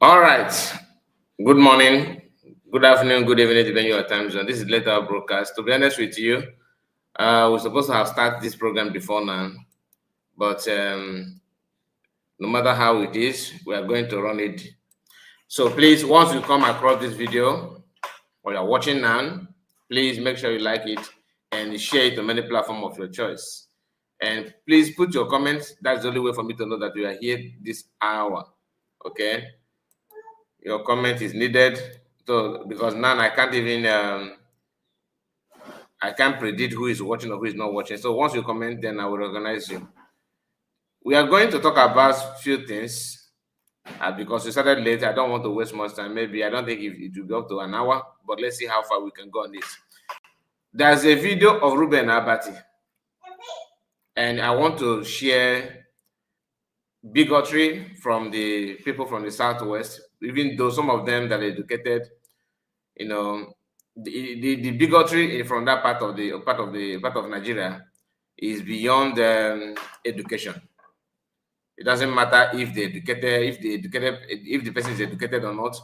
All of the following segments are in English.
All right. Good morning, good afternoon, good evening, depending on your time zone. This is later broadcast. To be honest with you, we're supposed to have started this program before now, but no matter how it is, we are going to run it. So please, once you come across this video or you're watching now, please make sure you like it and share it on many platforms of your choice. And please put your comments. That's the only way for me to know that you are here this hour. Okay? Your comment is needed. So because now I can't even I can't predict who is watching or who is not watching. So once you comment, then I will recognize you. We are going to talk about a few things because we started late. I don't want to waste much time. Maybe I don't think it will go up to an hour, but let's see how far we can go on this. There's a video of Ruben Abati, and I want to share bigotry from the people from the Southwest, even though some of them that are educated, you know, the bigotry from that part of Nigeria is beyond education. It doesn't matter if the person is educated or not.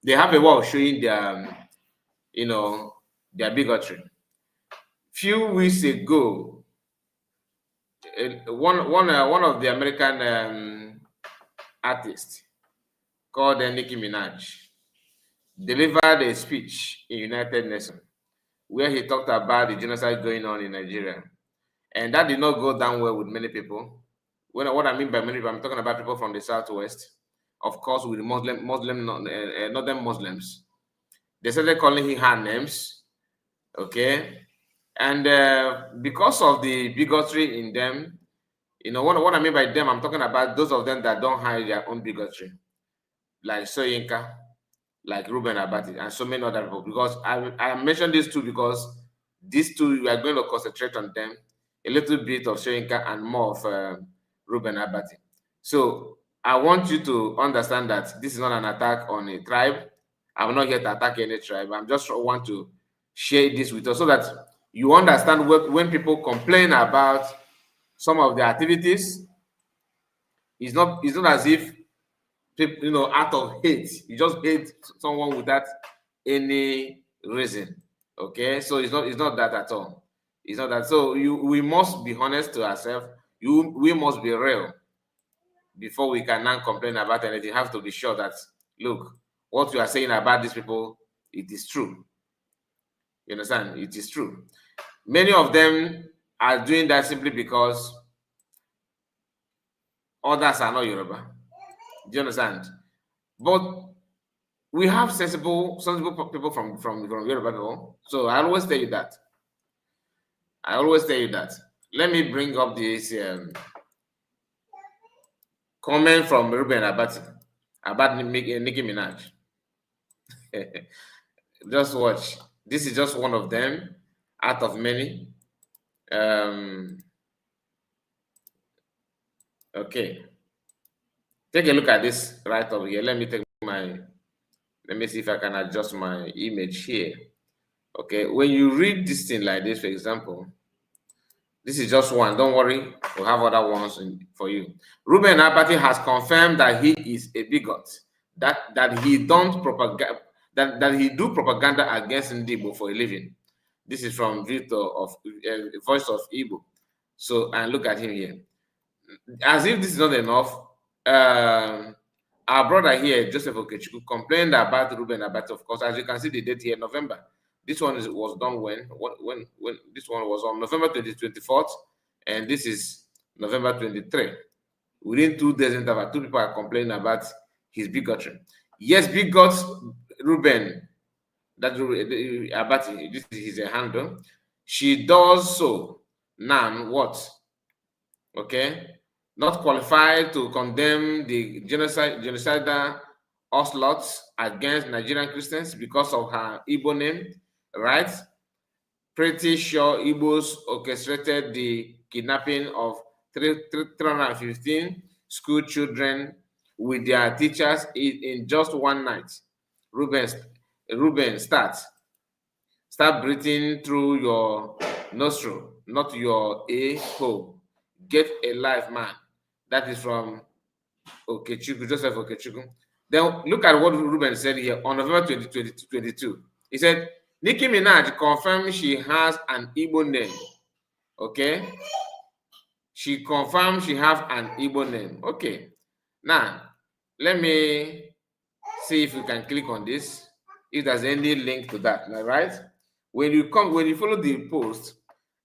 They have a way of showing their, their bigotry. Few weeks ago, one of the American artists called Nicki Minaj delivered a speech in United Nations where he talked about the genocide going on in Nigeria, and that did not go down well with many people. What I mean by many people, I'm talking about people from the Southwest, of course, with Northern Muslims. They started calling her names, okay, and because of the bigotry in them, what I mean by them, I'm talking about those of them that don't hide their own bigotry, like Soyinka, like Ruben Abati, and so many other people. Because I mentioned these two because these two, we are going to concentrate on them, a little bit of Soyinka and more of Ruben Abati. So I want you to understand that this is not an attack on a tribe. I'm not here to attack any tribe. I just want to share this with us so that you understand when people complain about some of the activities, it's not as if people, out of hate, you just hate someone without any reason. Okay, so it's not that at all. It's not that. So we must be honest to ourselves. We must be real before we can now complain about anything. You have to be sure that, look, what you are saying about these people, it is true. You understand? It is true. Many of them are doing that simply because others are not Yoruba. Do you understand? But we have sensible people from Yoruba people. So I always tell you that. I always tell you that. Let me bring up this comment from Ruben Abati about Nicki Minaj. Just watch. This is just one of them out of many. Okay. Take a look at this right over here. Let me see if I can adjust my image here. Okay, when you read this thing like this, for example, this is just one. Don't worry, we'll have other ones for you. Ruben Abati has confirmed that he is a bigot, that he don't propaganda that he do propaganda against Ndibo for a living. This is from Victor of Voice of Igbo. So, and look at him here. As if this is not enough, our brother here, Joseph Okechukwu, complained about Ruben Abati. Of course, as you can see the date here, November. This one was done when this one was on November 24th, and this is November 23. Within 2 days interval, 2 people are complaining about his bigotry. Yes, bigot Ruben, that Abati, this is his handle. She does so now. What? Okay, not qualified to condemn the genocidal onslaughts against Nigerian Christians because of her Igbo name, right? Pretty sure Igbos orchestrated the kidnapping of 315 school children with their teachers in just one night. Ruben, start breathing through your nostril, not your a-hole. Get a life, man. That is from Okechukwu, Joseph Okechukwu. Then look at what Ruben said here on November 2022. He said, Nicki Minaj confirmed she has an Igbo name. Okay? She confirmed she has an Igbo name. Okay. Now, let me see if we can click on this. If there's any link to that, right? When you follow the post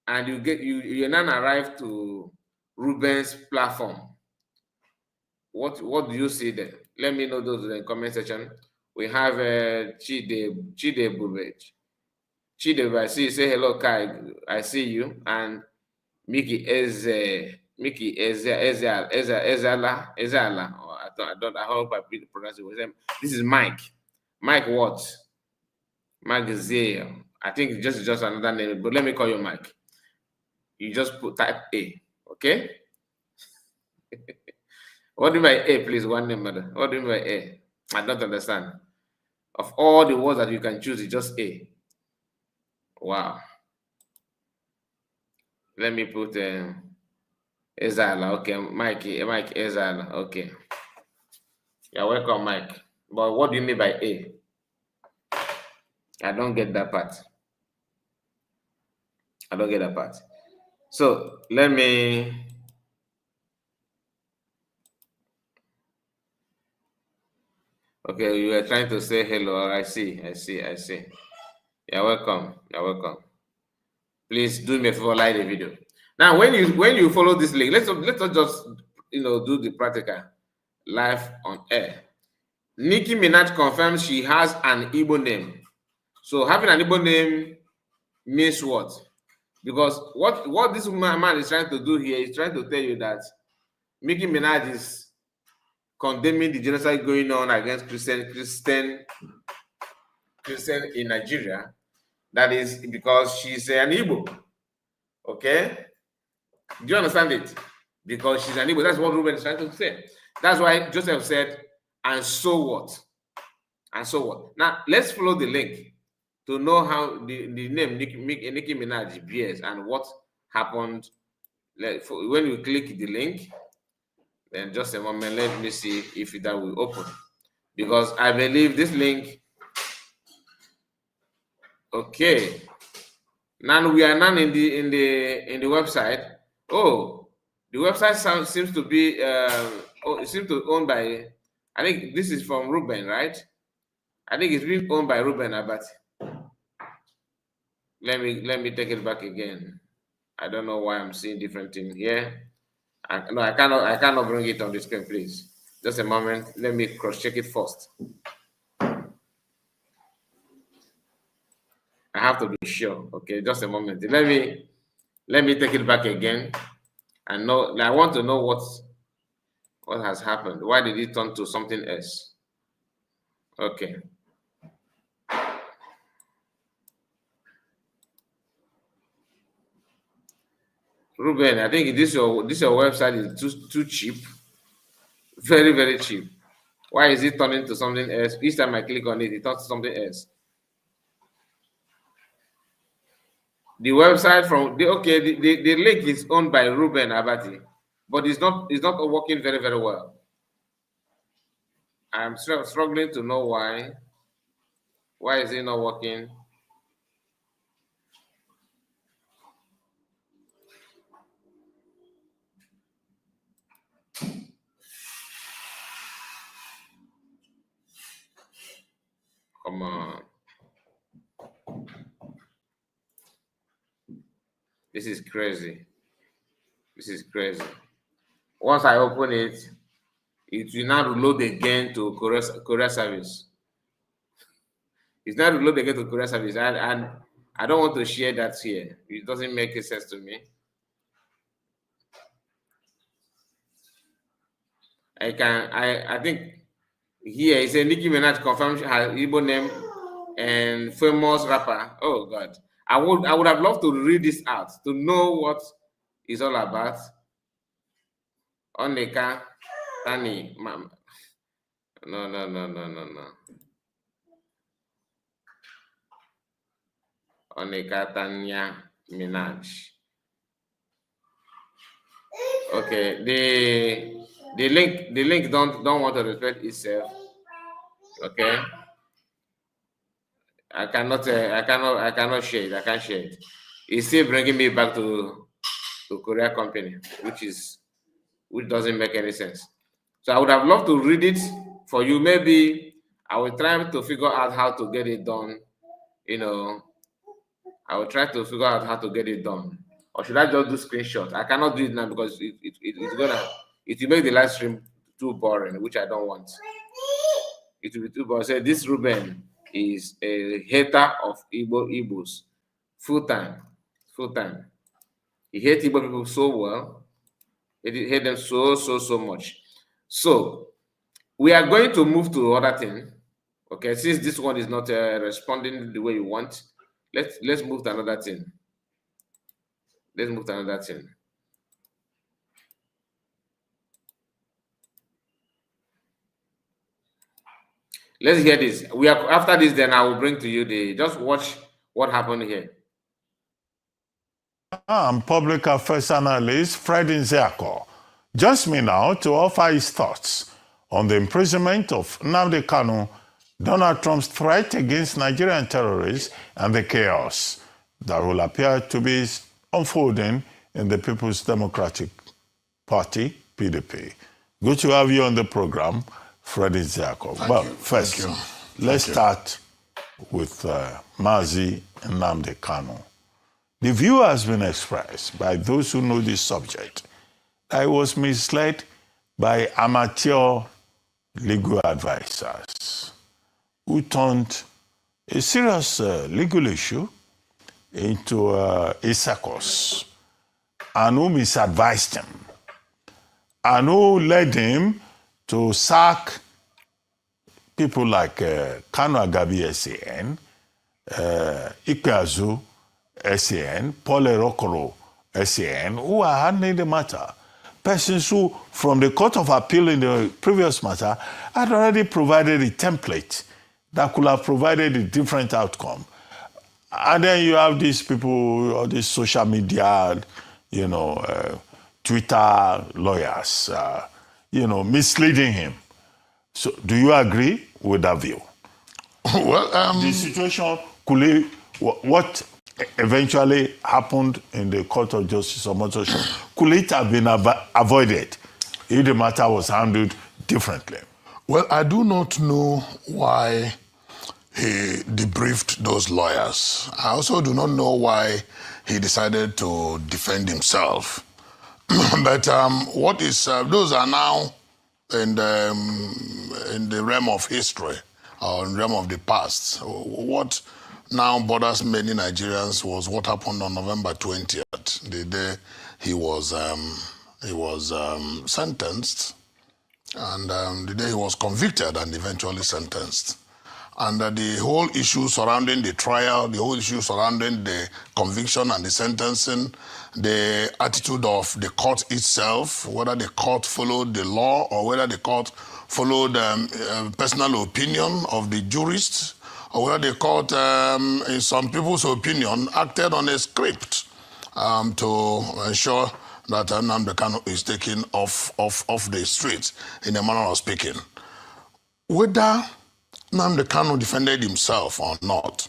and you now arrive to Ruben's platform, what do you see there? Let me know those in the comment section. We have Chide Bubej. Chide, I see you. Say hello, Kai. I see you. And Mickey Ezala. I hope I pronounce it. This is Mike. Mike what? Mike Zale. I think it's just another name, but let me call you Mike. You just type A, okay? What do you mean by A, please? One name, mother. What do you mean by A? I don't understand. Of all the words that you can choose, it's just A. Wow. Let me put Ezala. Okay, Mike Ezala. Okay. You're welcome, Mike. But what do you mean by A? I don't get that part. I don't get that part. So let me. Okay, you are trying to say hello. I see. You're welcome. Please do me a favor, like the video. Now, when you follow this link, let's just do the practical live on air. Nicki Minaj confirms she has an Igbo name. So having an Igbo name means what? Because what this man is trying to do here is trying to tell you that Nicki Minaj is condemning the genocide going on against Christian in Nigeria. That is because she's an Igbo. Okay? Do you understand it? Because she's an Igbo. That's what Ruben is trying to say. That's why Joseph said, and so what? And so what? Now, let's follow the link to know how the name Nicki Minaj bears and what happened. When you click the link, then just a moment, let me see if that will open. Because I believe this link. Okay. Now we are now in the website. Oh, the website seems to be it seems to own by, I think this is from Ruben, right? I think it's being owned by Ruben Abati. Let me take it back again. I don't know why I'm seeing different things here. No, I cannot bring it on the screen, please. Just a moment. Let me cross-check it first. I have to be sure. Okay, just a moment. Let me take it back again. And know I want to know what has happened. Why did it turn to something else? Okay. Ruben, I think this your website is too cheap. Very, very cheap. Why is it turning to something else? Each time I click on it, it turns to something else. The website from the link is owned by Ruben Abati, but it's not working very, very well. I'm struggling to know why. Why is it not working? Come on. This is crazy. This is crazy. Once I open it, it will now reload again to courier service. It's not reload again to courier service, and I don't want to share that here. It doesn't make sense to me. I think here it says Nicki Minaj confirmed her Igbo name and famous rapper. Oh God, I would have loved to read this out to know what it's all about. Onika Tani, no. Onika Tanya Minaj. Okay, the link don't want to respect itself. Okay, I cannot share it. I can't share it. It's still bringing me back to Korea company, which doesn't make any sense. So I would have loved to read it for you. Maybe I will try to figure out how to get it done. I will try to figure out how to get it done. Or should I just do screenshot? I cannot do it now because it will make the live stream too boring, which I don't want. It will be too boring. So this Ruben is a hater of Igbos. Full time. He hates Igbo people so well. He hates them so much. So we are going to move to other thing. Okay, since this one is not responding the way you want, let's move to another thing. Let's hear this. After this, then I will bring to you just watch what happened here. I'm public affairs analyst Fred Nzeako. Joins me now to offer his thoughts on the imprisonment of Nnamdi Kanu, Donald Trump's threat against Nigerian terrorists, and the chaos that will appear to be unfolding in the People's Democratic Party, PDP. Good to have you on the program, Fred Nzeako. Well, first, let's start with Mazi Nnamdi Kanu. The view has been expressed by those who know this subject that he was misled by amateur legal advisors who turned a serious legal issue into a circus and who misadvised him and who led him to sack people like Kanu Agabi SAN, Ikpeazu SAN, Paul Erokoro SAN, who are handling the matter. Persons who, from the Court of Appeal in the previous matter, had already provided a template that could have provided a different outcome. And then you have these people, all these social media, Twitter lawyers, misleading him. So, do you agree with that view? Well, the situation what eventually happened in the Court of Justice of Motorshow, could it have been avoided if the matter was handled differently? Well, I do not know why he debriefed those lawyers. I also do not know why he decided to defend himself. But what is those are now in the realm of history or in the realm of the past. What now bothers many Nigerians was what happened on November 20th, the day he was sentenced, and the day he was convicted and eventually sentenced. And the whole issue surrounding the trial, the whole issue surrounding the conviction and the sentencing, the attitude of the court itself, whether the court followed the law or whether the court followed personal opinion of the jurists, or whether the court, in some people's opinion, acted on a script to ensure that Nnamdi Kanu is taken off the streets, in a manner of speaking. Whether Nnamdi Kanu defended himself or not,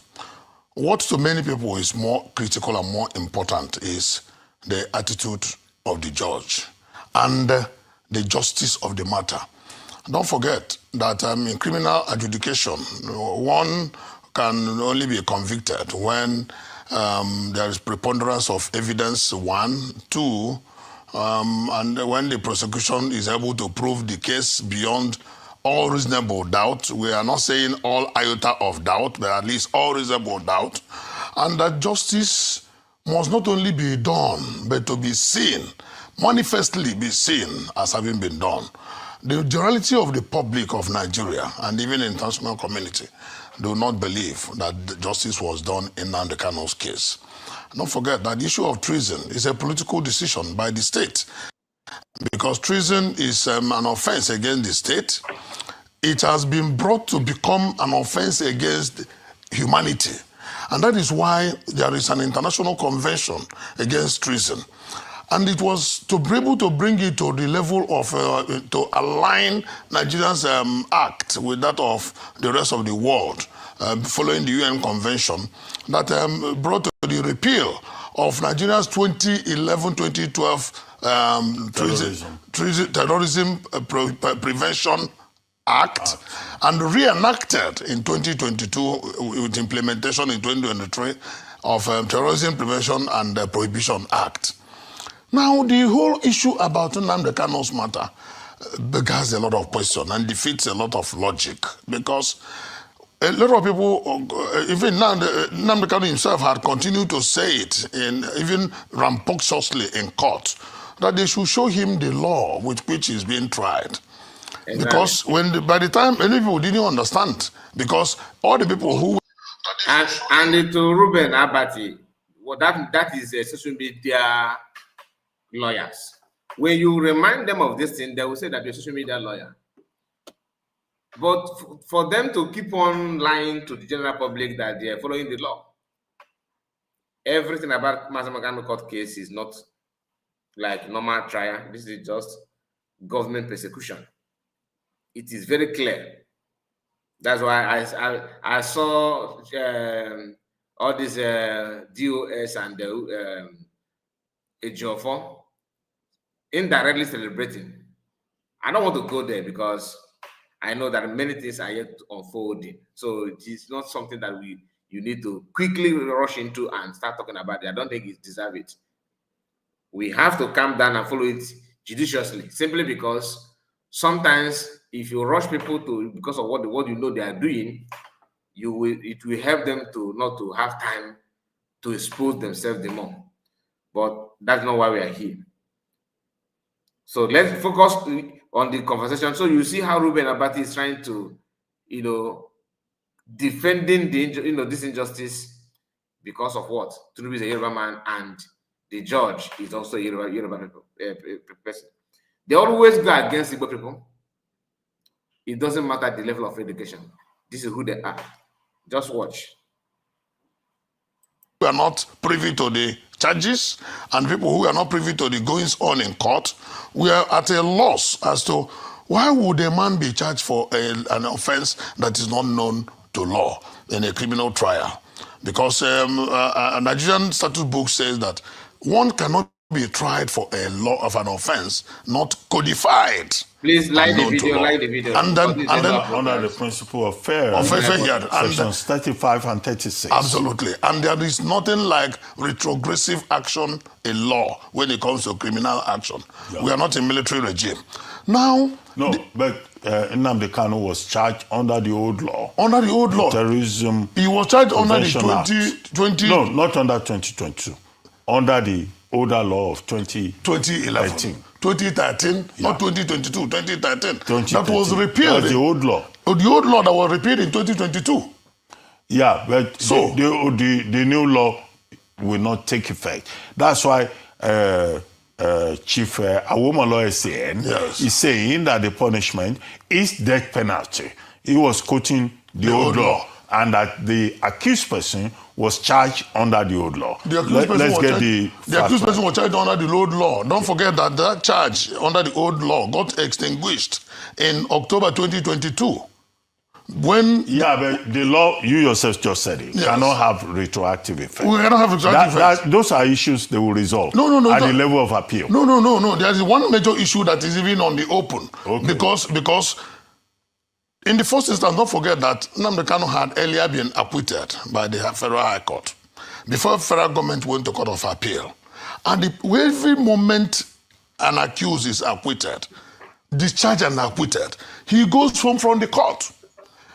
what to many people is more critical and more important is the attitude of the judge and the justice of the matter. Don't forget that in criminal adjudication, one can only be convicted when there is preponderance of evidence, one, two, and when the prosecution is able to prove the case beyond all reasonable doubt. We are not saying all iota of doubt, but at least all reasonable doubt. And that justice must not only be done, but to be seen, manifestly be seen as having been done. The generality of the public of Nigeria and even the international community do not believe that justice was done in Nnamdi Kanu's case. Don't forget that the issue of treason is a political decision by the state, because treason is an offense against the state. It has been brought to become an offense against humanity. And that is why there is an international convention against treason. And it was to be able to bring it to the level of, to align Nigeria's act with that of the rest of the world, following the UN convention, that brought to the repeal of Nigeria's 2011-2012 terrorism Prevention Act, and reenacted in 2022 with implementation in 2023 of Terrorism Prevention and Prohibition Act. Now, the whole issue about Nnamdi Kanu's matter beggars a lot of questions and defeats a lot of logic, because a lot of people, even now, Nnamdi Kanu himself had continued to say it, even rambunctiously in court, that they should show him the law with which he's being tried. Exactly. Because by the time many people didn't understand, because all the people who and to Ruben Abati, well, that is social media lawyers. When you remind them of this thing, they will say that you're a social media lawyer. But for them to keep on lying to the general public that they are following the law, everything about Mazi Maganu court case is not like normal trial. This is just government persecution. It is very clear. That's why I saw all these DOS and the Ejiofor indirectly celebrating. I don't want to go there because I know that many things are yet unfolding. So it is not something that you need to quickly rush into and start talking about it. I don't think it deserves it. We have to calm down and follow it judiciously, simply because sometimes if you rush people to because of what you know they are doing, it will help them to not to have time to expose themselves the more. But that's not why we are here. So let's focus on the conversation. So you see how Ruben Abati is trying to, defending the this injustice because of what? Tinubu is a Yoruba man and the judge is also a Yoruba person. They always go against Igbo people. It doesn't matter the level of education. This is who they are. Just watch. We are not privy to the charges, and people who are not privy to the goings on in court, we are at a loss as to why would a man be charged for an offense that is not known to law in a criminal trial. Because a Nigerian statute book says that one cannot be tried for a law of an offense not codified. Please like the Unknown to video, law. like the video. And then- because this and is then- our Under the programs. principle of fair, Yeah, and sections 35 and 36. absolutely. And there is nothing like retrogressive action in law when it comes to criminal action. Yeah. We are not a military regime. Now, No, but Nnamdi Kanu was charged under the old law, under the old law, Terrorism he was charged under the Prevention Act. 2020, No, not under 2022. Under the older law of 2011, 2013, not 2022, 2013. 2013. That was repealed. That's the old law. The old law that was repealed in 2022. Yeah, but So- the new law will not take effect. That's why Chief Awomolo SAN Yes. is saying that the punishment is death penalty. He was quoting the old law, and that the accused person was charged under the old law. The accused person Let's was get charged- the the accused fact person was charged under the old law. Don't forget that that charge under the old law got extinguished in October 2022. When Yeah, but the law, you yourself just said it, Yes. cannot have retroactive effect. we cannot have retroactive effect. Those are issues they will resolve No, at the that- level of appeal. No. There is one major issue that is even on the open. Okay. Because in the first instance, don't forget that Nnamdi Kanu had earlier been acquitted by the Federal High Court before federal government went to Court of Appeal. And every moment an accused is acquitted, discharged and acquitted, he goes home from the court.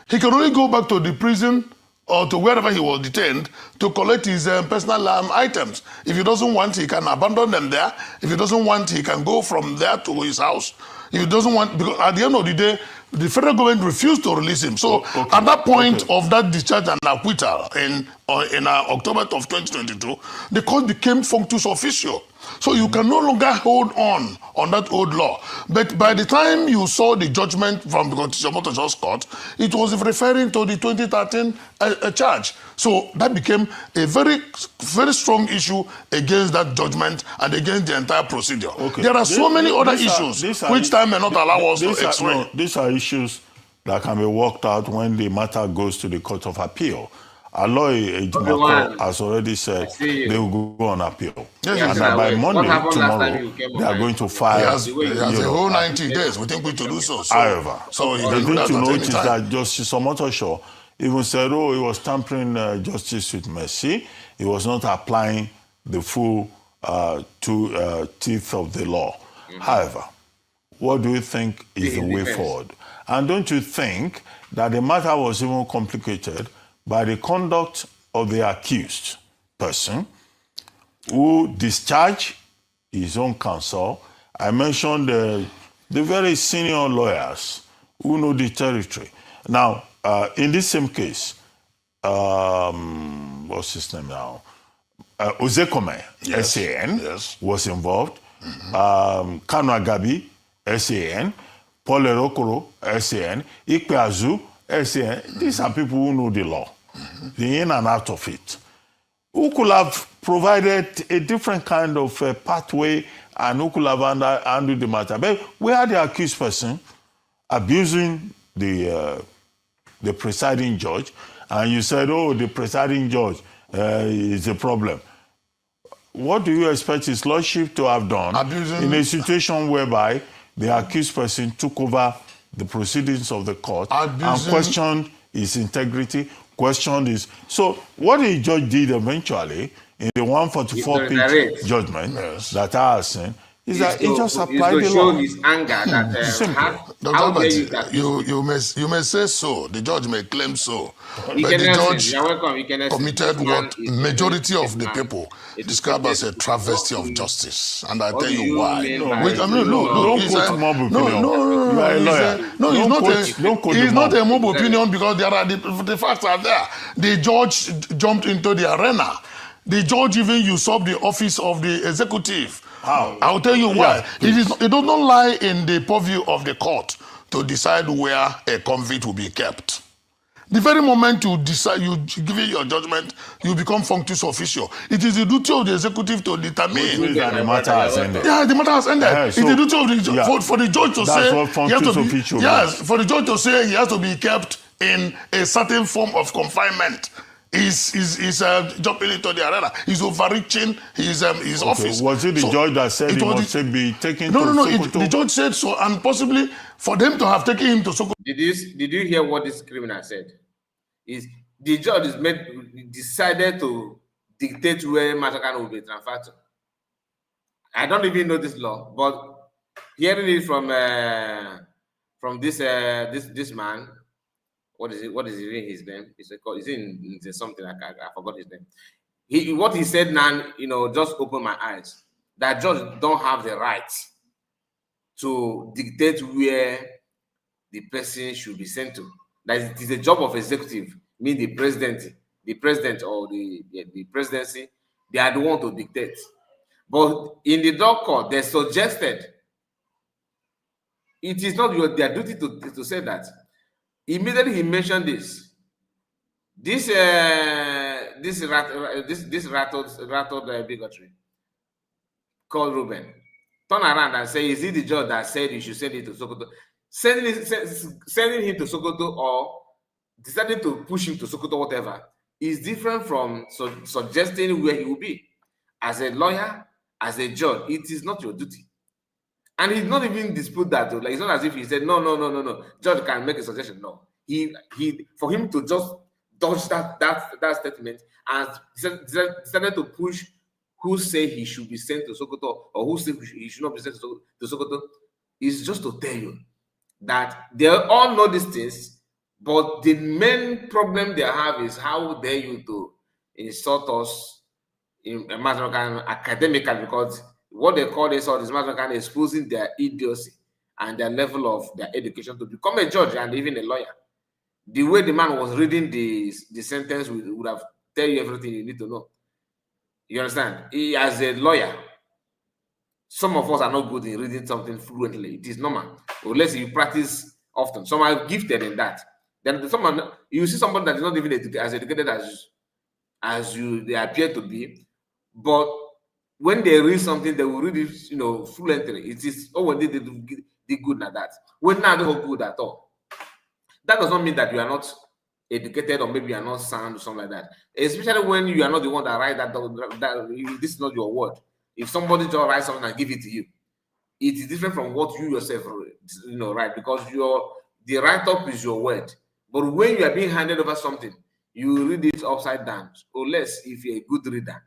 He can only go back to the prison or to wherever he was detained to collect his personal items. If he doesn't want, he can abandon them there. If he doesn't want, he can go from there to his house. If he doesn't want, because at the end of the day, the federal government refused to release him. So at that point of that discharge and acquittal in October of 2022, the court became functus officio. So you can no longer hold on that old law. But by the time you saw the judgment from the Constitutional Justice Court, it was referring to the 2013 charge. So that became a very, very strong issue against that judgment and against the entire procedure. There are so many other issues which time may not allow us to explain. These are issues that can be worked out when the matter goes to the Court of Appeal. Aloy Ejimako has already said they will go on appeal. Yes, and by Monday, tomorrow, they are going to file. He has a whole 90 days. We think we to do so. However, so the thing to note is that Justice Omotosho even said, he was tampering justice with mercy. He was not applying the full teeth of the law. However, what do you think is the way forward? And don't you think that the matter was even complicated by the conduct of the accused person who discharged his own counsel? I mentioned the very senior lawyers who know the territory. Now, in this same case, what's his name now? Ozekome, SAN, was involved. Kanu Agabi, SAN. Paul Erokoro, SAN. Ikpeazu, SAN. These are people who know the law, the in and out of it, who could have provided a different kind of pathway and who could have handled the matter. But where the accused person abusing the presiding judge, and you said, the presiding judge is a problem. What do you expect his lordship to have done in a situation whereby the accused person took over the proceedings of the court and questioned his integrity, questioned his... So what the judge did eventually in the 144-page judgment that I have seen is that he just applied the law. His anger that how dare you that you may say so, the judge may claim so, but the judge committed what majority of the people describe as a travesty of justice, and I tell you why. He's not a mob opinion because there are the facts are there. The judge jumped into the arena. The judge even usurped the office of the executive. How? I'll tell you why. It does not lie in the purview of the court to decide where a convict will be kept. The very moment you decide, you give it your judgment, you become functus officio. It is the duty of the executive to determine. That the matter has ended. Yeah, the matter has ended. It's the duty of the for the judge to say. What functus officio yes, for the judge to say he has to be kept in a certain form of confinement He's jumping into the arena. He's overreaching his office. Was it the judge that said he must be taken to Sokoto? The judge said so, and possibly for them to have taken him to Sokoto. Did you hear what this criminal said? Is the judge decided to dictate where Masakan will be transferred to. I don't even know this law, but hearing it from this man, what is even his name? Is in something I forgot his name. What he said now, just opened my eyes. That judge don't have the right to dictate where the person should be sent to. That it is a job of executive, mean the president or the presidency. They are the one to dictate. But in the law court, they suggested it is not their duty to say that. Immediately he mentioned this rattled bigotry called Ruben. Turn around and say, is it the judge that said you should send it to Sokoto? Sending him to Sokoto or deciding to push him to Sokoto, whatever, is different from suggesting where he will be. As a lawyer, as a judge, it is not your duty. And he's not even dispute that. Like, it's not as if he said, no. Judge can make a suggestion. No. He for him to just dodge that statement and decided to push who say he should be sent to Sokoto or who say he should not be sent to Sokoto is just to tell you that they all know these things, but the main problem they have is how dare you to insult us in a matter of academical, because what they call this is matter of exposing their idiocy and their level of their education to become a judge and even a lawyer. The way the man was reading the sentence would have tell you everything you need to know. You understand? He, as a lawyer, some of us are not good in reading something fluently. It is normal, unless you practice often. Some are gifted in that. Then someone, you see somebody that is not even as educated as they appear to be, but when they read something, they will read it, fluently. It is when they did good at that. When not good at all. That does not mean that you are not educated or maybe you are not sound or something like that. Especially when you are not the one that write that this is not your word. If somebody just writes something and give it to you, it is different from what you yourself write, because the write-up is your word. But when you are being handed over something, you read it upside down, unless if you're a good reader.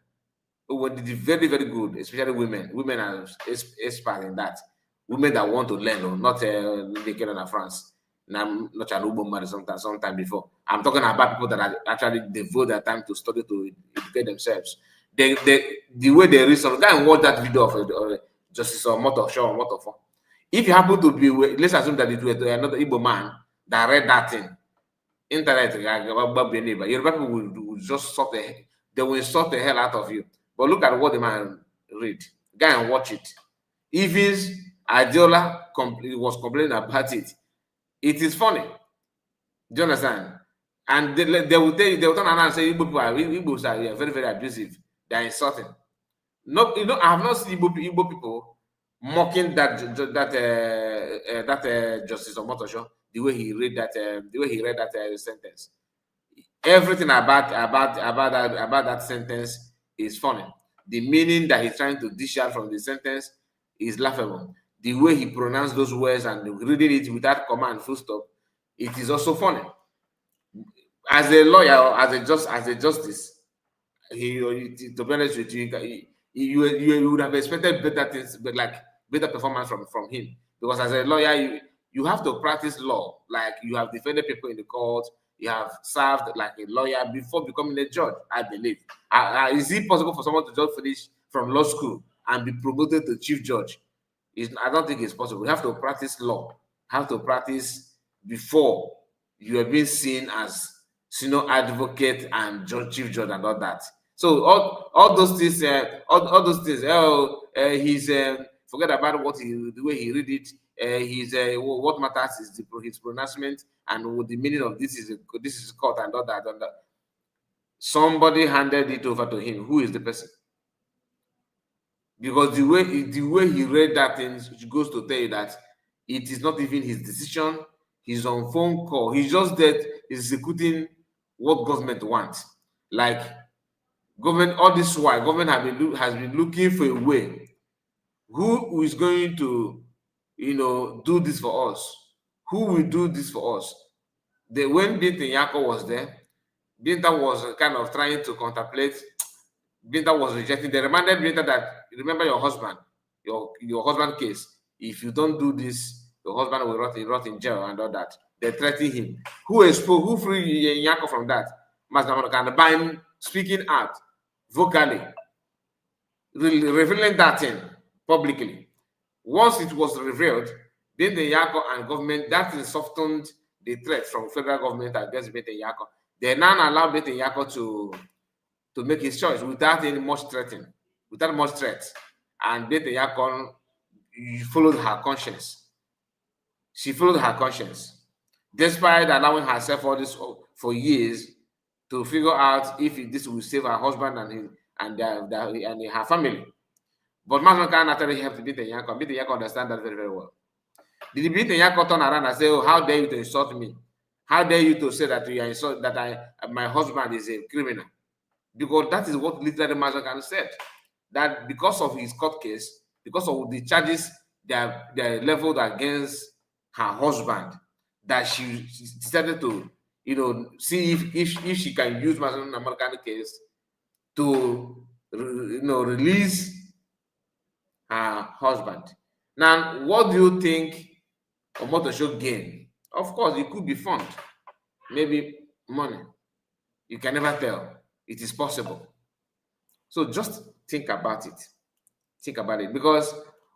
When it is very, very good, especially women. Women are expert in that. Women that want to learn, not naked in France. And I'm not an Uber man sometime before. I'm talking about people that are actually devote their time to study to educate themselves. The way they read something, go and watch that video of Justice or Motosho or Motofo. If you happen to be, let's assume that it was another Igbo man that read that thing, internet, your people will just they will insult the hell out of you. But look at what the man read. Go and watch it. Even Adiola was complaining about it. It is funny. Do you understand? And they will tell you, they will turn around and say Igbos are very, very abusive. They are insulting. No, I have not seen Igbo people mocking that Justice Omotosho the way he read that sentence. Everything about that sentence is funny. The meaning that he's trying to dish out from the sentence is laughable. The way he pronounced those words and reading it without comma and full stop, it is also funny. As a lawyer or as a justice, to be honest with you, you would have expected better things, but like better performance from him. Because as a lawyer, you have to practice law. Like you have defended people in the court, you have served like a lawyer before becoming a judge, I believe. Is it possible for someone to just finish from law school and be promoted to chief judge? I don't think it's possible. You have to practice law. Have to practice before you are being seen as senior advocate and chief judge and all that. So all those things, all those things. He's forget about the way he read it. What matters is his pronouncement and what the meaning of this is court and all that. Somebody handed it over to him. Who is the person? Because the way he read that thing goes to tell you that it is not even his decision. He's on phone call. He's just there executing what government wants. Like government, all this while, government has been looking for a way. Who is going to, do this for us? Who will do this for us? When Binta Nyako was there, Binta was kind of trying to contemplate. Binta was rejecting. They reminded Binta that, remember your husband, your husband case. If you don't do this, your husband will rot in jail and all that. They threatened him. Who freed Nyako from that? Mazda by him speaking out vocally, revealing that thing publicly. Once it was revealed, then the Yako and government, that is softened the threat from federal government against Binta Nyako. They now allow Binta Nyako to make his choice without any much threatening, without much threat. And Binta Nyako followed her conscience. She followed her conscience, despite allowing herself all this for years to figure out if this will save her husband and her family. But Mazman can actually help Binta Nyako. Binta Nyako understand that very, very well. Did Binta Nyako turn around and say, "Oh, how dare you to insult me? How dare you to say that you are insult my husband is a criminal?" Because that is what literally Mazman said. That because of his court case, because of the charges that are leveled against her husband, that she decided to, see if she can use Mazman American case to, release her husband. Now, what do you think Omotosho gain? Of course, it could be fund, maybe money. You can never tell. It is possible. So just think about it. Think about it, because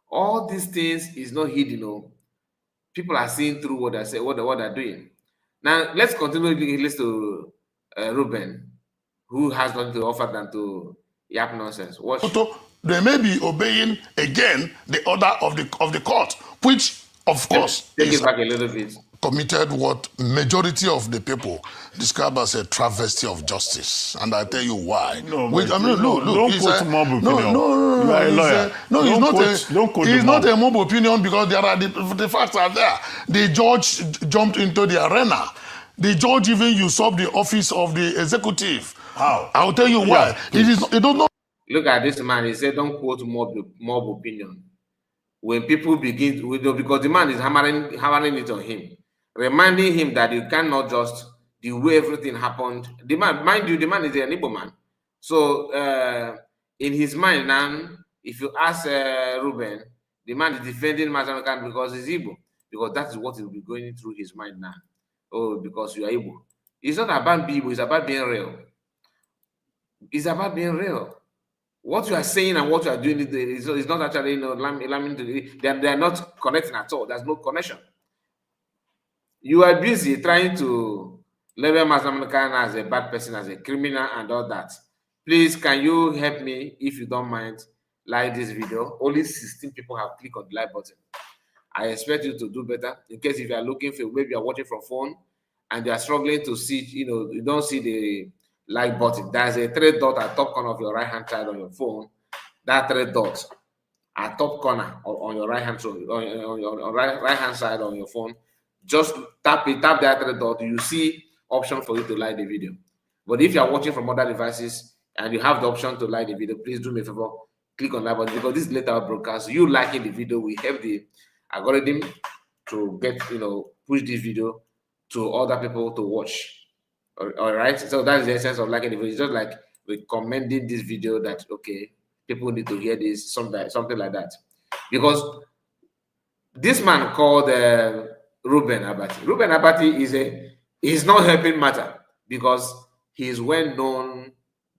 all these things is not hidden. People are seeing through what they say, what they're doing. Now, let's continue listen to Ruben, who has nothing to offer than to yap nonsense. Watch. They may be obeying again the order of the court, which of course take it back a little bit. Committed what majority of the people describe as a travesty of justice, and I tell you why. No, look, don't quote mob opinion. No, you are a lawyer. No, it's not a mob opinion, because there are the facts are there. The judge jumped into the arena. The judge even usurped the office of the executive. How? I'll tell you why. It does not. Look at this man. He said, "Don't quote mob opinion." When people begin, because the man is hammering it on him, reminding him that you cannot just the way everything happened. The man, mind you, the man is an Igbo man. So in his mind now, if you ask Ruben, the man is defending Mazanakan because he's Igbo, because that is what will be going through his mind now. Oh, because you are Igbo. It's not about being Igbo, it's about being real. It's about being real. What you are saying and what you are doing is not actually, they are not connecting at all. There's no connection. You are busy trying to label Mazanakan as a bad person, as a criminal and all that. Please, can you help me, if you don't mind, like this video? Only 16 people have clicked on the like button. I expect you to do better. In case if you are looking for, maybe you are watching from phone and you are struggling to see, you don't see the like button. There's a 3 dot at top corner of your right hand side on your phone. That 3 dots at top corner on your right hand, on your right hand side on your phone. Just tap that 3 dot. You see option for you to like the video. But if you are watching from other devices and you have the option to like the video, please do me a favor, click on that button, because this later broadcast, you liking the video will help the algorithm to get, push this video to other people to watch. All right, so that's the essence of liking the video. It's just like recommending this video that, okay, people need to hear this, something like that. Because this man called Ruben Abati. Ruben Abati is not helping matter, because he is well-known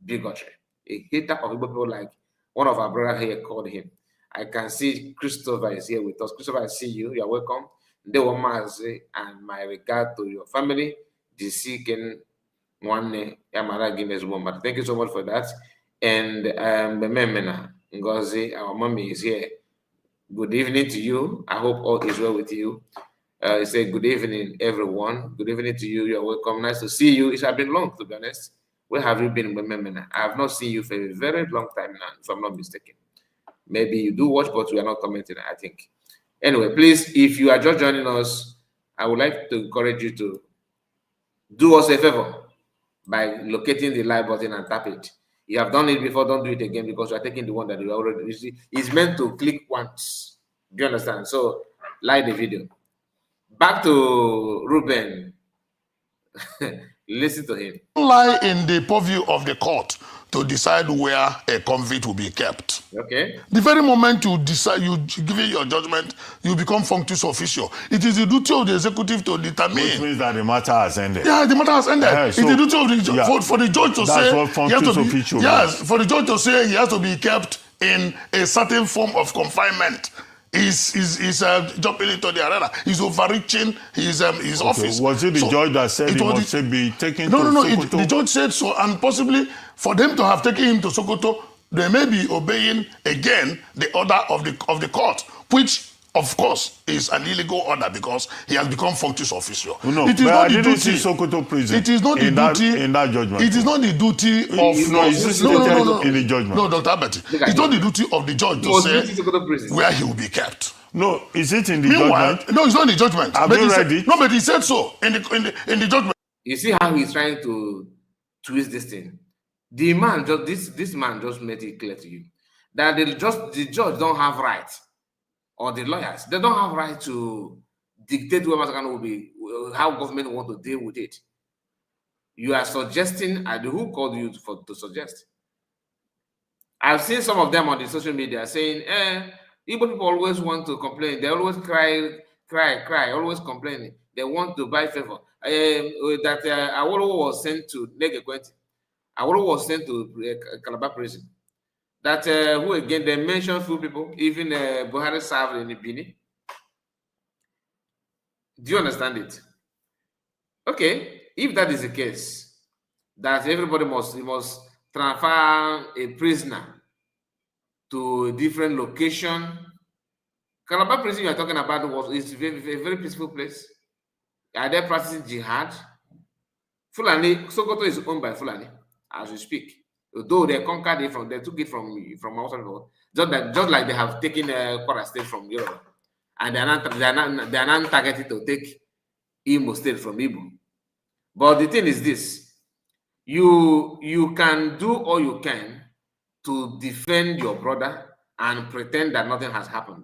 bigotry, a hater of people, like one of our brothers here called him. I can see Christopher is here with us. Christopher, I see you. You are welcome. And my regard to your family. Thank you so much for that. And Memena Ngozi, our mommy, is here. Good evening to you. I hope all is well with you. Say good evening, everyone. Good evening to you. You're welcome. Nice to see you. It has been long, to be honest. Where have you been, Memena? I have not seen you for a very long time now, if I'm not mistaken. Maybe you do watch, but we are not commenting, I think. Anyway, please, if you are just joining us, I would like to encourage you to do us a favor. by locating the live button and tap it. You have done it before, don't do it again because you are taking the one that you already received. It's meant to click once. Do you understand? So, like the video. Back to Ruben. Listen to him. Lie in the purview of the court to decide where a convict will be kept. Okay. The very moment you decide, you give it your judgment, you become functus officio. It is the duty of the executive to determine. Which means that the matter has ended. Yeah, the matter has ended. So, it's the duty of the for the judge to say. What functus officio yes, for the judge to say he has to be kept in a certain form of confinement. He's jumping into the arena. He's overreaching his office. Was it the judge that said he must be taken to Sokoto? The judge said so, and possibly for them to have taken him to Sokoto, they may be obeying again the order of the court, which of course is an illegal order because he has become functus officio. No, it is not the duty. Sokoto prison. It is not the duty in that judgment. It is not the duty of no, in the judgment. No, Dr. Abeti. It's not the duty of the judge to say where he will be kept. No, is it in the judgment? No, it's not in the judgment. Have you read it? No, but he said so in the judgment. You see how he's trying to twist this thing. The man just this man just made it clear to you that the judge don't have right, or the lawyers, they don't have right to dictate where Masakano will be, how government want to deal with it. You are suggesting, and who called you to suggest? I've seen some of them on the social media saying, Igbo people always want to complain. They always cry, always complaining. They want to buy favor. That Awolowo was sent to Negekwenti. Awolowo was sent to Calabar prison. That who again, they mentioned few people, even Buhari served in Ibini. Do you understand it? Okay, if that is the case, that everybody must transfer a prisoner to a different location. Calabar prison you are talking about is a very peaceful place. Are they practicing jihad? Fulani, Sokoto is owned by Fulani as we speak. Though they conquered it they took it from outside the world, just like they have taken Kwara State from Europe, and they are not targeted to take Imo State from Igbo. But the thing is this: you can do all you can to defend your brother and pretend that nothing has happened,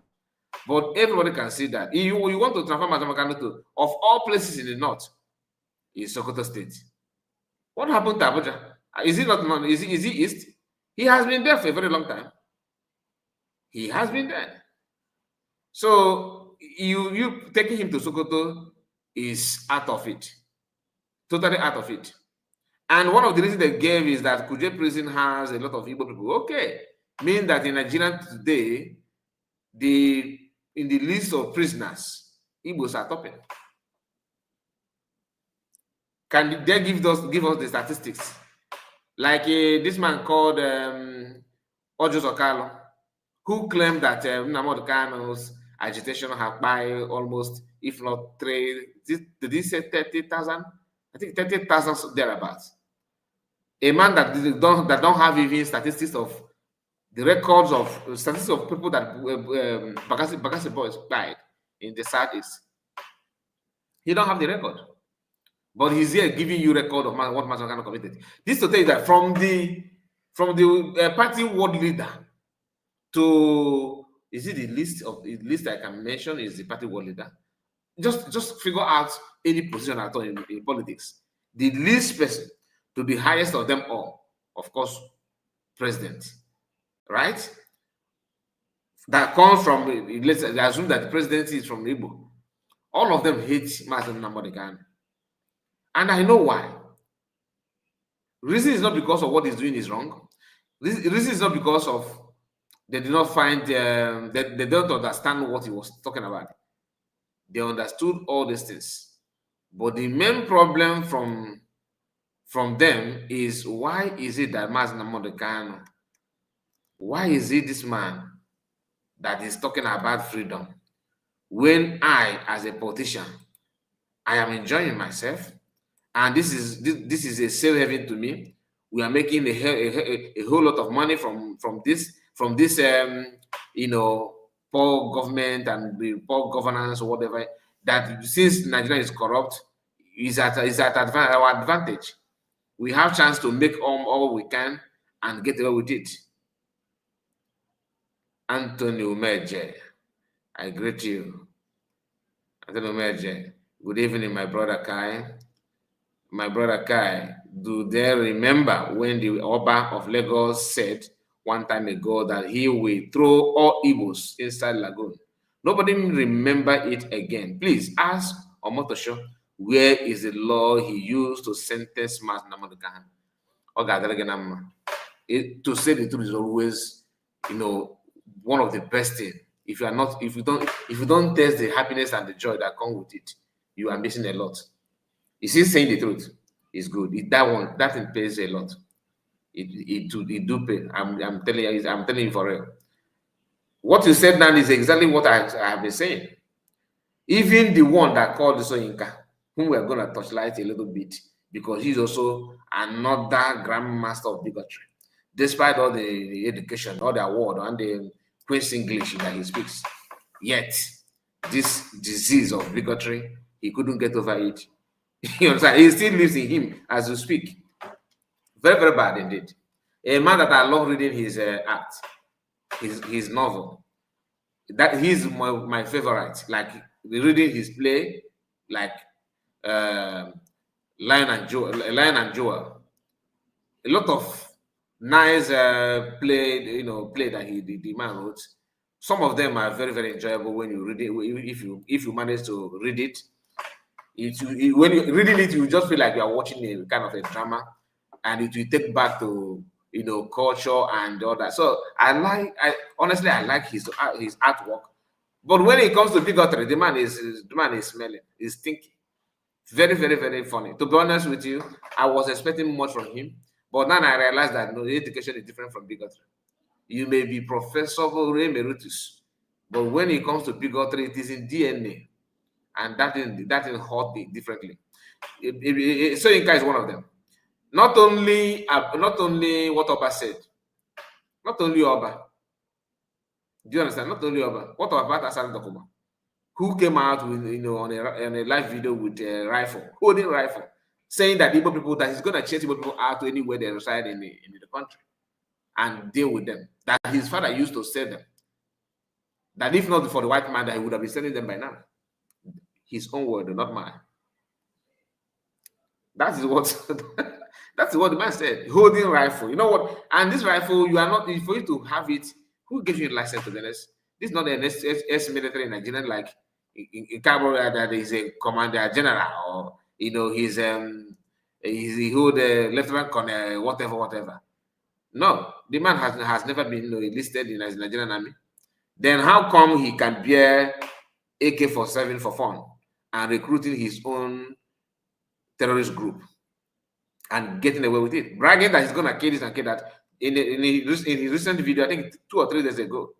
but everybody can see that you want to transfer Mazamakano to, of all places in the north, is Sokoto State. What happened to Abuja? Is he not? Is he east? He has been there for a very long time. He has been there. So you taking him to Sokoto is out of it, totally out of it. And one of the reasons they gave is that Kuje prison has a lot of Igbo people. Okay, mean that in Nigeria today, in the list of prisoners, Igbos are topping. Can they give us the statistics? Like this man called Ojo Okalo, who claimed that Nnamdi Kanu's agitation had by almost, if not did he say 30,000? I think 30,000 thereabouts. A man that don't have even statistics of the records of statistics of people that Bakassi boys died in the Southeast. He don't have the record. But he's here giving you record of what Masakano committed. This to tell you that from the party world leader to, is it the list I can mention is the party world leader? Just figure out any position at all in politics. The least person to the highest of them all, of course, president, right? That comes from, let's assume that the presidency is from Igbo. All of them hate Mazen Nnamdi Kanu. And I know why. Reason is not because of what he's doing is wrong. Reason is not because of they did not find they don't understand what he was talking about. They understood all these things. But the main problem from them is, why is it that Mazen Nnamdi Kanu, why is it this man that is talking about freedom when I, as a politician, I am enjoying myself? And this is a safe haven to me. We are making a whole lot of money from this poor government and the poor governance or whatever. That since Nigeria is corrupt, is at our advantage. We have chance to make all we can and get away with it. Anthony Umeje, I greet you. Anthony Umeje, good evening, my brother Kai. My brother Kai, do they remember when the Oba of Lagos said one time ago that he will throw all Igbos inside Lagoon? Nobody remember it again. Please ask Omotosho, where is the law he used to sentence Mas Nnamdi Kanu? To say the truth is always, one of the best things. If you don't taste the happiness and the joy that come with it, you are missing a lot. You see, saying the truth is good. That thing pays a lot. It do pay. I'm telling you for real. What you said now is exactly what I have been saying. Even the one that called Soyinka, whom we are going to touchlight a little bit, because he's also another grandmaster of bigotry. Despite all the education, all the award, and the Queen's English that he speaks, yet this disease of bigotry, he couldn't get over it. You understand? He still lives in him as we speak. Very, very bad indeed. A man that I love reading his act, his novel. That he's my favorite. Like reading his play, like Lion and Joel. A lot of nice play that the man wrote. Some of them are very, very enjoyable when you read it. If you manage to read it. When you're reading it, you just feel like you are watching a kind of a drama, and it will take back to culture and all that. So honestly I like his artwork, but when it comes to bigotry, the man is smelling, he's thinking. Very, very, very funny. To be honest with you, I was expecting much from him, but now I realize that education is different from bigotry. You may be Professor Emeritus, but when it comes to bigotry, it is in DNA. And that is hot differently. Soyinka is one of them. Not only what Oba said, not only Oba. Do you understand? Not only Oba. What about Asan Dokuma, who came out with on a live video with a rifle, holding a rifle, saying that Igbo people, that he's going to chase Igbo people out to anywhere they reside in the country and deal with them. That his father used to sell them. That if not for the white man, that he would have been selling them by now. His own word, not mine. That is what the man said. Holding rifle. You know what? And this rifle, you are not, for you to have it, who gives you a license to be honest? This is not an ex-military in Nigeria like in Cabo that is a commander general, or he hold a lieutenant colonel, whatever. No, the man has never been enlisted in the Nigerian army. Then how come he can bear AK-47 for fun and recruiting his own terrorist group and getting away with it, bragging that he's going to kill this and kill that? In his recent video, I think 2 or 3 days ago,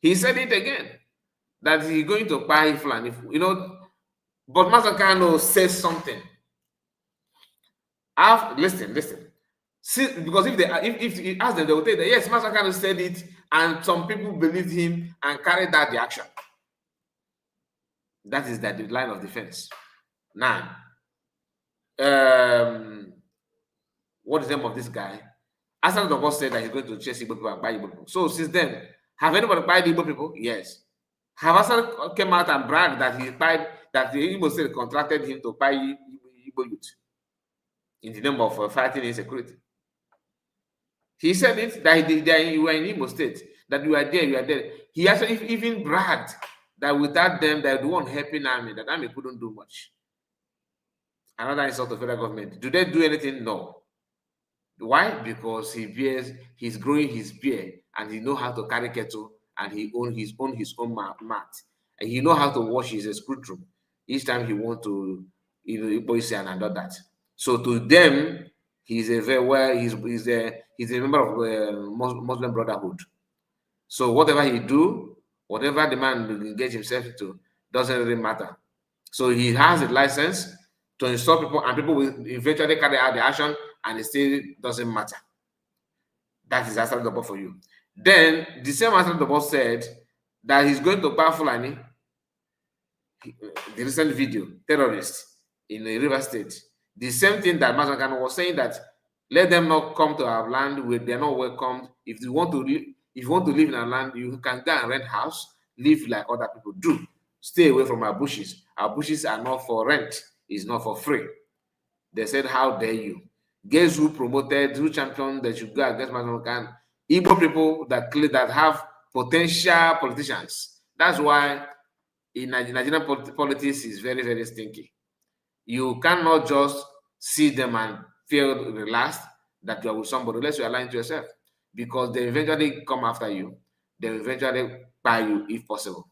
he said it again, that he's going to buy Fulani, but Master Kano says something. Listen. See, because if he asked them, they will tell that yes, Master Kano said it, and some people believed him and carried out the action. That is the line of defense. Now, what is the name of this guy? Asan Dogo said that he's going to chase Igbo people and buy Igbo people. So since then, have anybody bought Igbo people? Yes. Have Asan came out and bragged that that the Igbo state contracted him to buy Igbo youth in the name of fighting insecurity? He said it, that you were in Imo State, that you are there. He actually even bragged that without them, they're the one helping army, that army couldn't do much. Another insult to federal government. Do they do anything? No. Why? Because he's growing his beard, and he know how to carry kettle, and he own his own mat, and he know how to wash his screwdriver each time he want to, and all that. So to them, he's a member of Muslim Brotherhood. So whatever he do, whatever the man will engage himself into, doesn't really matter. So he has a license to install people, and people will eventually carry out the action, and it still doesn't matter. That is Asan Dogo for you. Then the same Asan Dogo said that he's going to buy Fulani, the recent video, terrorists in the River State. The same thing that Master Kano was saying, that Let them not come to our land where they're not welcomed. If you want to live, if you want to live in our land, you can go and rent house, live like other people do. Stay away from our bushes. Our bushes are not for rent, it's not for free. They said, how dare you? Guess who promoted, who championed that you go against Mazanokan? Igbo people that have potential politicians. That's why in Nigerian politics is very, very stinky. You cannot just see them and feel relaxed that you are with somebody unless you are lying to yourself, because they eventually come after you. They eventually buy you if possible.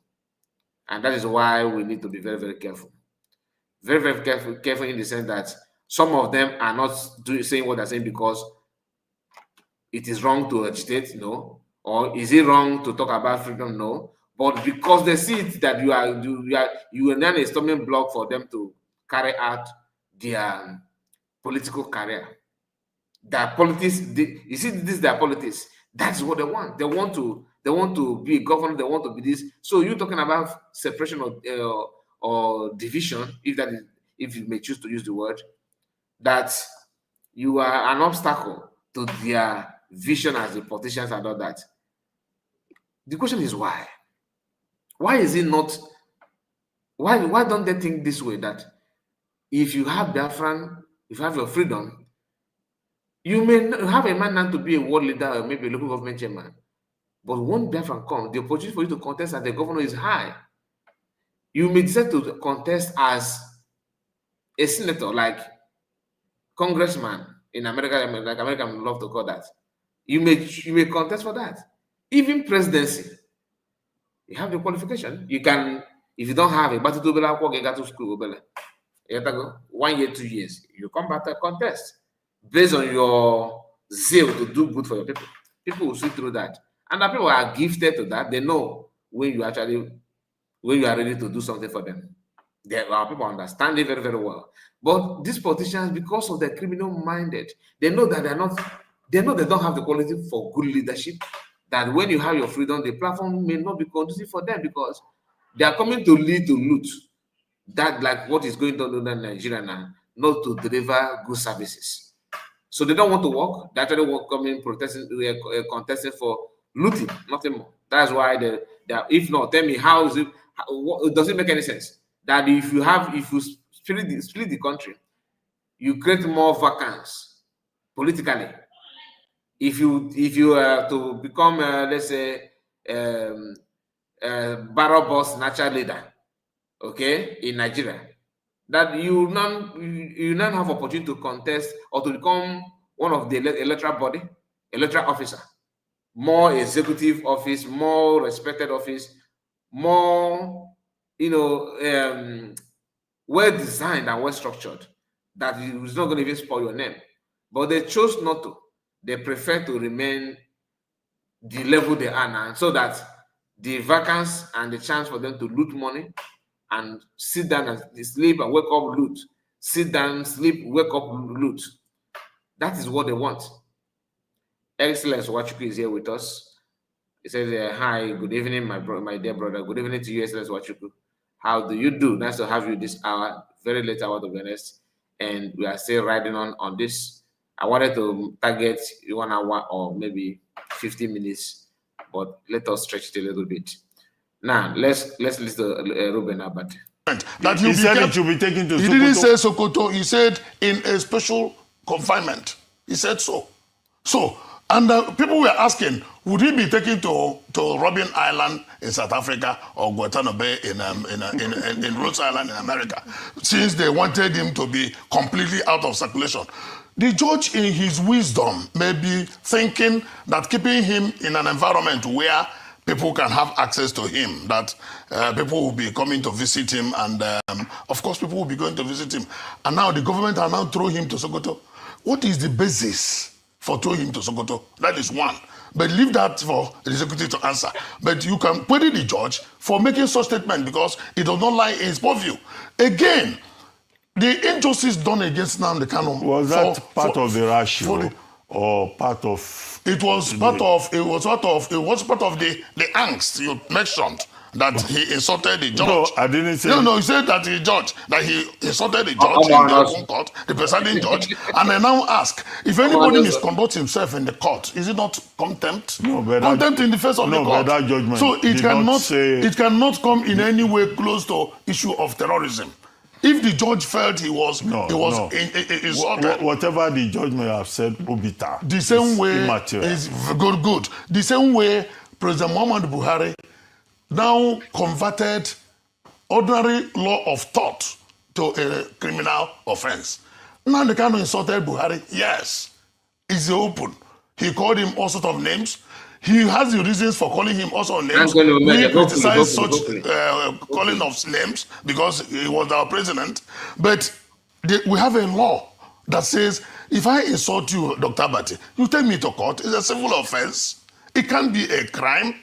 And that is why we need to be very, very careful. Very, very careful in the sense that some of them are not saying what they're saying because it is wrong to agitate, no. Or is it wrong to talk about freedom, no. But because they see it that you are then a stumbling block for them to carry out their political career. Their politics, you see, this is their politics. That's what they want. They want to be a governor. They want to be this. So you're talking about separation or division, if you may choose to use the word, that you are an obstacle to their vision as the politicians and all that. The question is why? Why is it not? Why don't they think this way, that if you have Biafran, if you have your freedom, you may have a man now to be a world leader or maybe a local government chairman. But when Biafran comes, the opportunity for you to contest as the governor is high. You may decide to contest as a senator, like congressman in America, like Americans love to call that. You may contest for that. Even presidency, you have the qualification. You can, if you don't have a battle to get to school, you have to go 1 year, 2 years. You come back to contest based on your zeal to do good for your people. People will see through that, and the people are gifted to that. They know when you are ready to do something for them. Our people understand it very, very well. But these politicians, because of their criminal minded, they know that they don't have the quality for good leadership. That when you have your freedom, the platform may not be conducive for them because they are coming to lead to loot. That, like what is going on in Nigeria now, not to deliver good services. So they don't want to work. They actually want to come in protesting, contesting for looting, nothing more. That's why they if not, tell me, how is it? Does it make any sense that if you split the country, you create more vacancies politically? If you to become let's say barrel boss natural leader, okay, in Nigeria, that you now have opportunity to contest or to become one of the electoral body, electoral officer, more executive office, more respected office, more well designed and well structured, that it's not going to even spoil your name. But they chose not to. They prefer to remain the level they are now, so that the vacancy and the chance for them to loot money and sit down and sleep and wake up loot, sit down, sleep, wake up loot. That is what they want. Excellence Wachuku is here with us. He says, hi, good evening, my dear brother. Good evening to you, Excellence Wachuku. How do you do? Nice to have you this hour, very late hour to be honest. And we are still riding on this. I wanted to target 1 hour or maybe 15 minutes, but let us stretch it a little bit. Now, let's listen to Ruben Abate. That He said it should be taken to Sokoto. He didn't say Sokoto. He said in a special confinement. He said so. So, and people were asking, would he be taken to Robben Island in South Africa or Guantanamo Bay in Rhode Island in America, since they wanted him to be completely out of circulation? The judge, in his wisdom, may be thinking that keeping him in an environment where people can have access to him, that people will be coming to visit him, and of course people will be going to visit him. And now the government are now throwing him to Sokoto. What is the basis for throwing him to Sokoto? That is one. But leave that for the executive to answer. But you can query the judge for making such statement because it does not lie in his purview. Again, the injustice done against Nnamdi Kanu was that part of the ratio or part of? It was part of the angst you mentioned. that he insulted the judge. No, I didn't say. No, he said that he insulted the judge Come in on, the also. open court, the presiding judge, and I now ask, if anybody misconducts himself in the court, is it not contempt? No, but contempt in the face of the court. But that judgment So it cannot come in any way close to issue of terrorism. If the judge felt he was insulted, whatever the judge may have said, Obita, the same way immaterial. is good. The same way President Muhammad Buhari now converted ordinary law of thought to a criminal offense. Now the kind of insulted Buhari, yes, it's open. He called him all sorts of names. He has the reasons for calling him also names. We criticize such calling of names because he was our president. But we have a law that says, if I insult you, Dr. Bati, you take me to court. It's a civil offense. It can't be a crime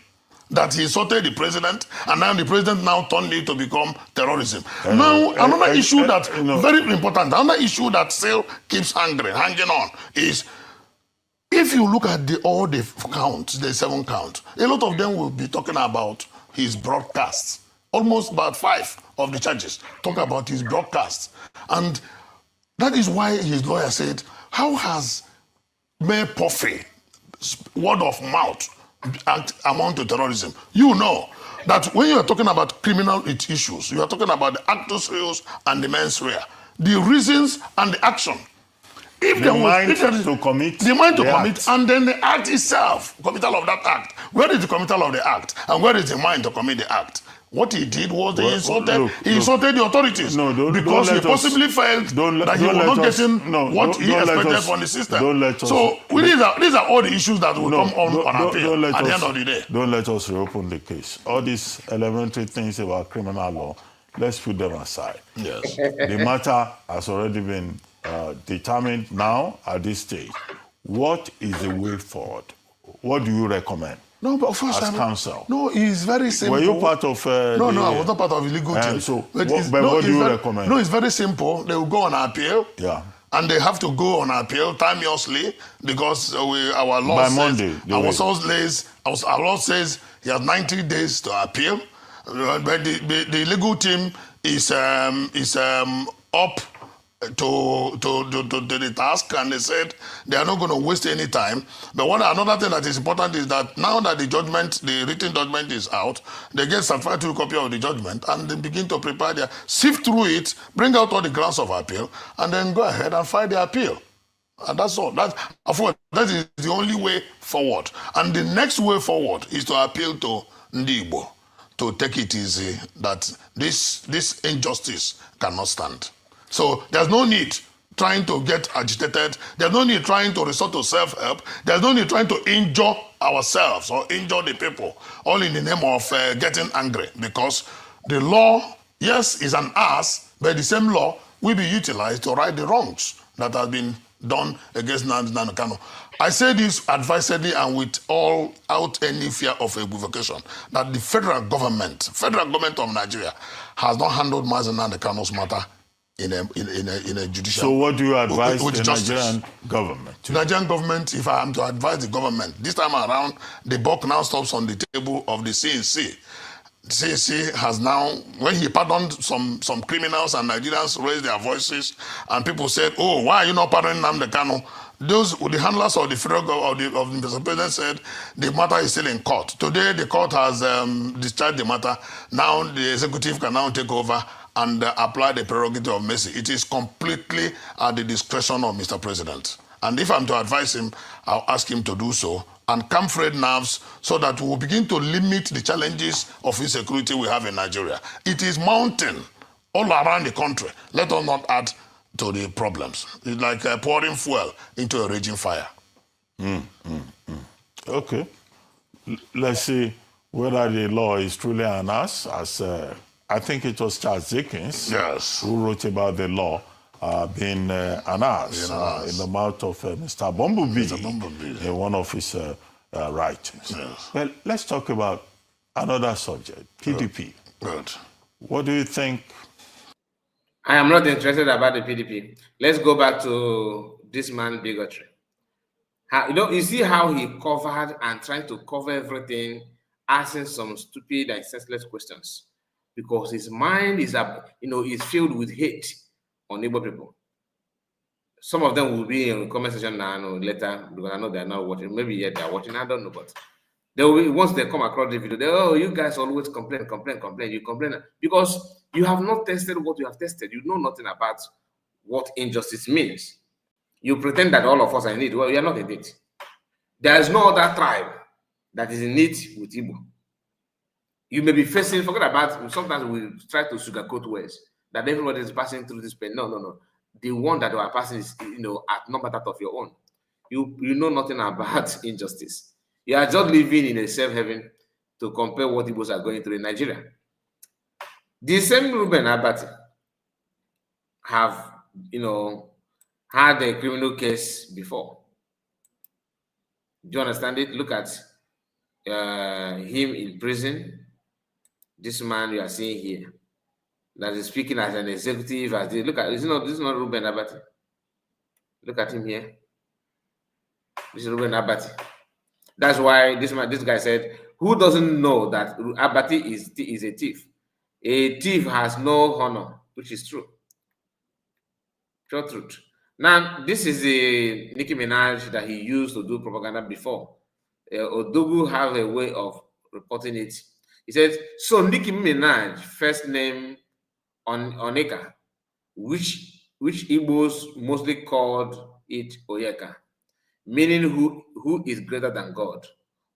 that he insulted the president, and now the president now turned it to become terrorism. Now, another issue that very important, another issue that still keeps hanging on is, if you look at all the counts, the 7 counts, a lot of them will be talking about his broadcasts. Almost about 5 of the charges talk about his broadcasts. And that is why his lawyer said, how has Mayor Puffy, word of mouth, amount to terrorism? You know that when you are talking about criminal issues, you are talking about the actus reus and the mens rea, the reasons and the action. If the mind to commit, and then the act itself, committal of that act. Where is the committal of the act, and where is the mind to commit the act? What he did was he insulted the authorities because he possibly felt that he was not getting what he expected from the system. These are all the issues that will come on appeal at the end of the day. Don't let us reopen the case. All these elementary things about criminal law, let's put them aside. Yes. The matter has already been determined now at this stage. What is the way forward? What do you recommend? No, but first as counsel. No, it's very simple. Were you part of? No, I was not part of the legal team. What do you recommend? No, it's very simple. They will go on appeal. Yeah. And they have to go on appeal timeously because our law by says, Monday. Our law says he has 90 days to appeal. But the legal team is up to the task, and they said they are not going to waste any time. But another thing that is important is that now that the written judgment is out, they get certified copy of the judgment and they begin to prepare sift through it, bring out all the grounds of appeal, and then go ahead and file the appeal. And that's all. That is the only way forward. And the next way forward is to appeal to Ndibo to take it easy, that this injustice cannot stand. So there's no need trying to get agitated. There's no need trying to resort to self-help. There's no need trying to injure ourselves or injure the people, all in the name of getting angry. Because the law, yes, is an ass, but the same law will be utilized to right the wrongs that have been done against Nnamdi Kanu. I say this advisedly and without any fear of equivocation, that the federal government of Nigeria has not handled Nnamdi Kanu's matter in a judicial. So what do you advise the Nigerian government? The Nigerian government, if I am to advise the government, this time around, the buck now stops on the table of the CNC. The CNC has now, when he pardoned some criminals and Nigerians raised their voices, and people said, oh, why are you not pardoning Nnamdi Kanu? The handlers of the federal government, of the Mr. President said the matter is still in court. Today, the court has discharged the matter. Now, the executive can now take over and apply the prerogative of mercy. It is completely at the discretion of Mr. President. And if I'm to advise him, I'll ask him to do so and calm frayed nerves so that we will begin to limit the challenges of insecurity we have in Nigeria. It is mounting all around the country. Let us not add to the problems. It's like pouring fuel into a raging fire. Okay. Let's see whether the law is truly an ass, as I think it was Charles Dickens who wrote about the law being an ass in the mouth of Mr. Bumblebee in one of his writings. Yes. Well, let's talk about another subject, PDP. Good. What do you think? I am not interested about the PDP. Let's go back to this man bigotry. You see how he covered and tried to cover everything asking some stupid and senseless questions because his mind is is filled with hate on Igbo people. Some of them will be in the comment section now later because I know they're not watching. Maybe yet they're watching. I don't know, but they will be, once they come across the video, you guys always complain. You complain because you have not tested what you have tested. You know nothing about what injustice means. You pretend that all of us are in it. Well, we are not in it. There is no other tribe that is in it with Igbo. You may be facing, forget about, sometimes we try to sugarcoat words that everybody is passing through this pain. No. The one that you are passing is, at number that of your own. You know nothing about injustice. You are just living in a safe haven to compare what Igbos are going through in Nigeria. The same Ruben Abati have, had a criminal case before. Do you understand it? Look at him in prison. This man you are seeing here, that is speaking as an executive, look at this is not Ruben Abati. Look at him here. This is Ruben Abati. That's why this guy said, who doesn't know that Abati is a thief? A thief has no honor, which is true. Pure truth. Now, this is the Nicki Minaj that he used to do propaganda before. Odogu have a way of reporting it. He says, so Nicki Minaj, first name Onika, which Igbos mostly called it Oyeka, meaning who is greater than God.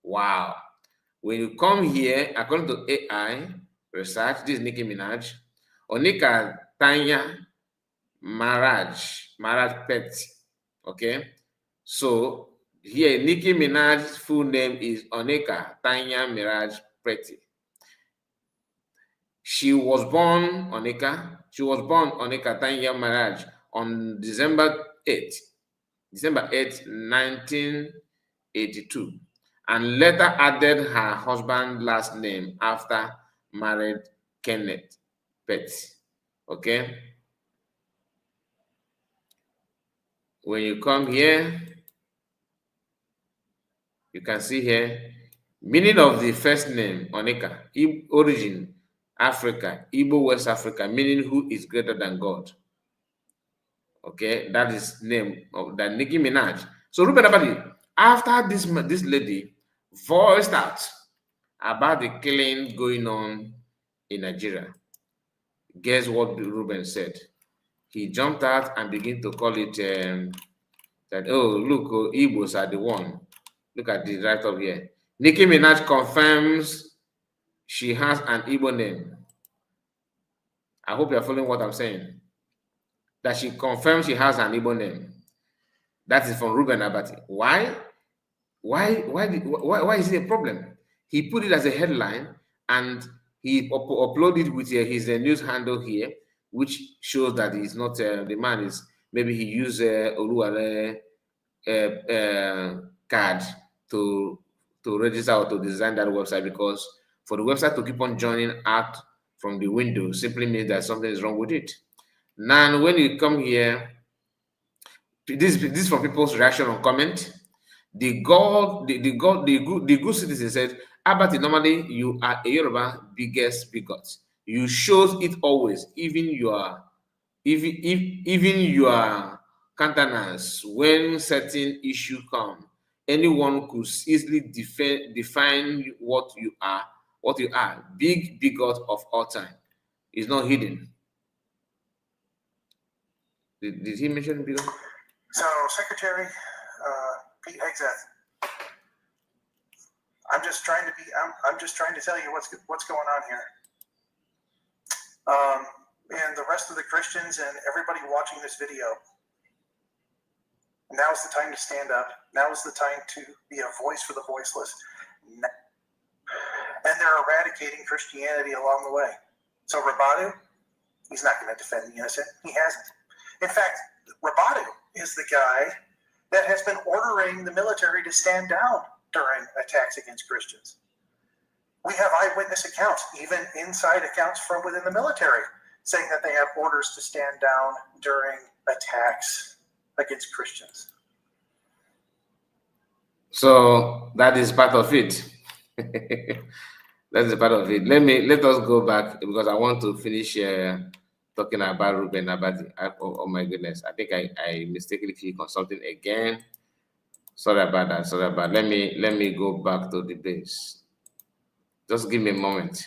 Wow. When you come here, according to AI research, this is Nicki Minaj, Onika Tanya Maraj Pet. Okay. So here, Nicki Minaj's full name is Onika Tanya Miraj Pretty. She was born Onika Tanya Miraj on December 8, 1982, and later added her husband's last name after married Kenneth Pet. Okay. When you come here, you can see here, meaning of the first name, Onika, origin, Africa, Igbo West Africa, meaning who is greater than God. Okay, that is name of that Nicki Minaj. So Ruben Abati, after this lady voiced out about the killing going on in Nigeria, guess what Ruben said? He jumped out and began to call it that, oh, look, Igbos are the one. Look at the right up here. Nicki Minaj confirms she has an Igbo name. I hope you're following what I'm saying. That she confirms she has an Igbo name. That is from Ruben Abati. Why? Why is it a problem? He put it as a headline and he uploaded with his news handle here, which shows that he's not the man is, maybe he used Oluwale card to register or to design that website, because for the website to keep on joining out from the window simply means that something is wrong with it. Now, when you come here, this is from people's reaction on comment. The good citizen said, Abati, normally you are a Yoruba biggest bigot. You shows it always, even your countenance when certain issue come. Anyone could easily define what you are. Big bigot of all time. It's not hidden. Did he mention bigot? So, Secretary Pete Hegseth, I'm just trying to tell you what's going on here. And the rest of the Christians and everybody watching this video, now is the time to stand up. Now is the time to be a voice for the voiceless. And they're eradicating Christianity along the way. So Rabadu, he's not going to defend the innocent. He hasn't. In fact, Rabadu is the guy that has been ordering the military to stand down during attacks against Christians. We have eyewitness accounts, even inside accounts from within the military, saying that they have orders to stand down during attacks against Christians. So that is part of it. That's a part of it. Let us go back because I want to finish talking about Ruben Abati. Oh my goodness, I think I mistakenly clicked on something again. Sorry about that. Sorry about. Let me go back to the base. Just give me a moment.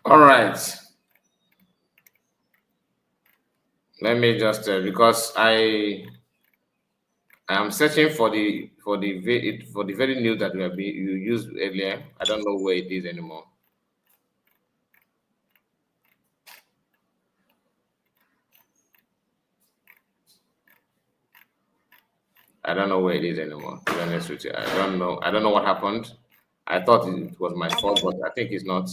All right. Let me just because I am searching for the very news that you used earlier. I don't know where it is anymore. I don't know where it is anymore. To be honest with you, I don't know. I don't know what happened. I thought it was my fault, but I think it's not.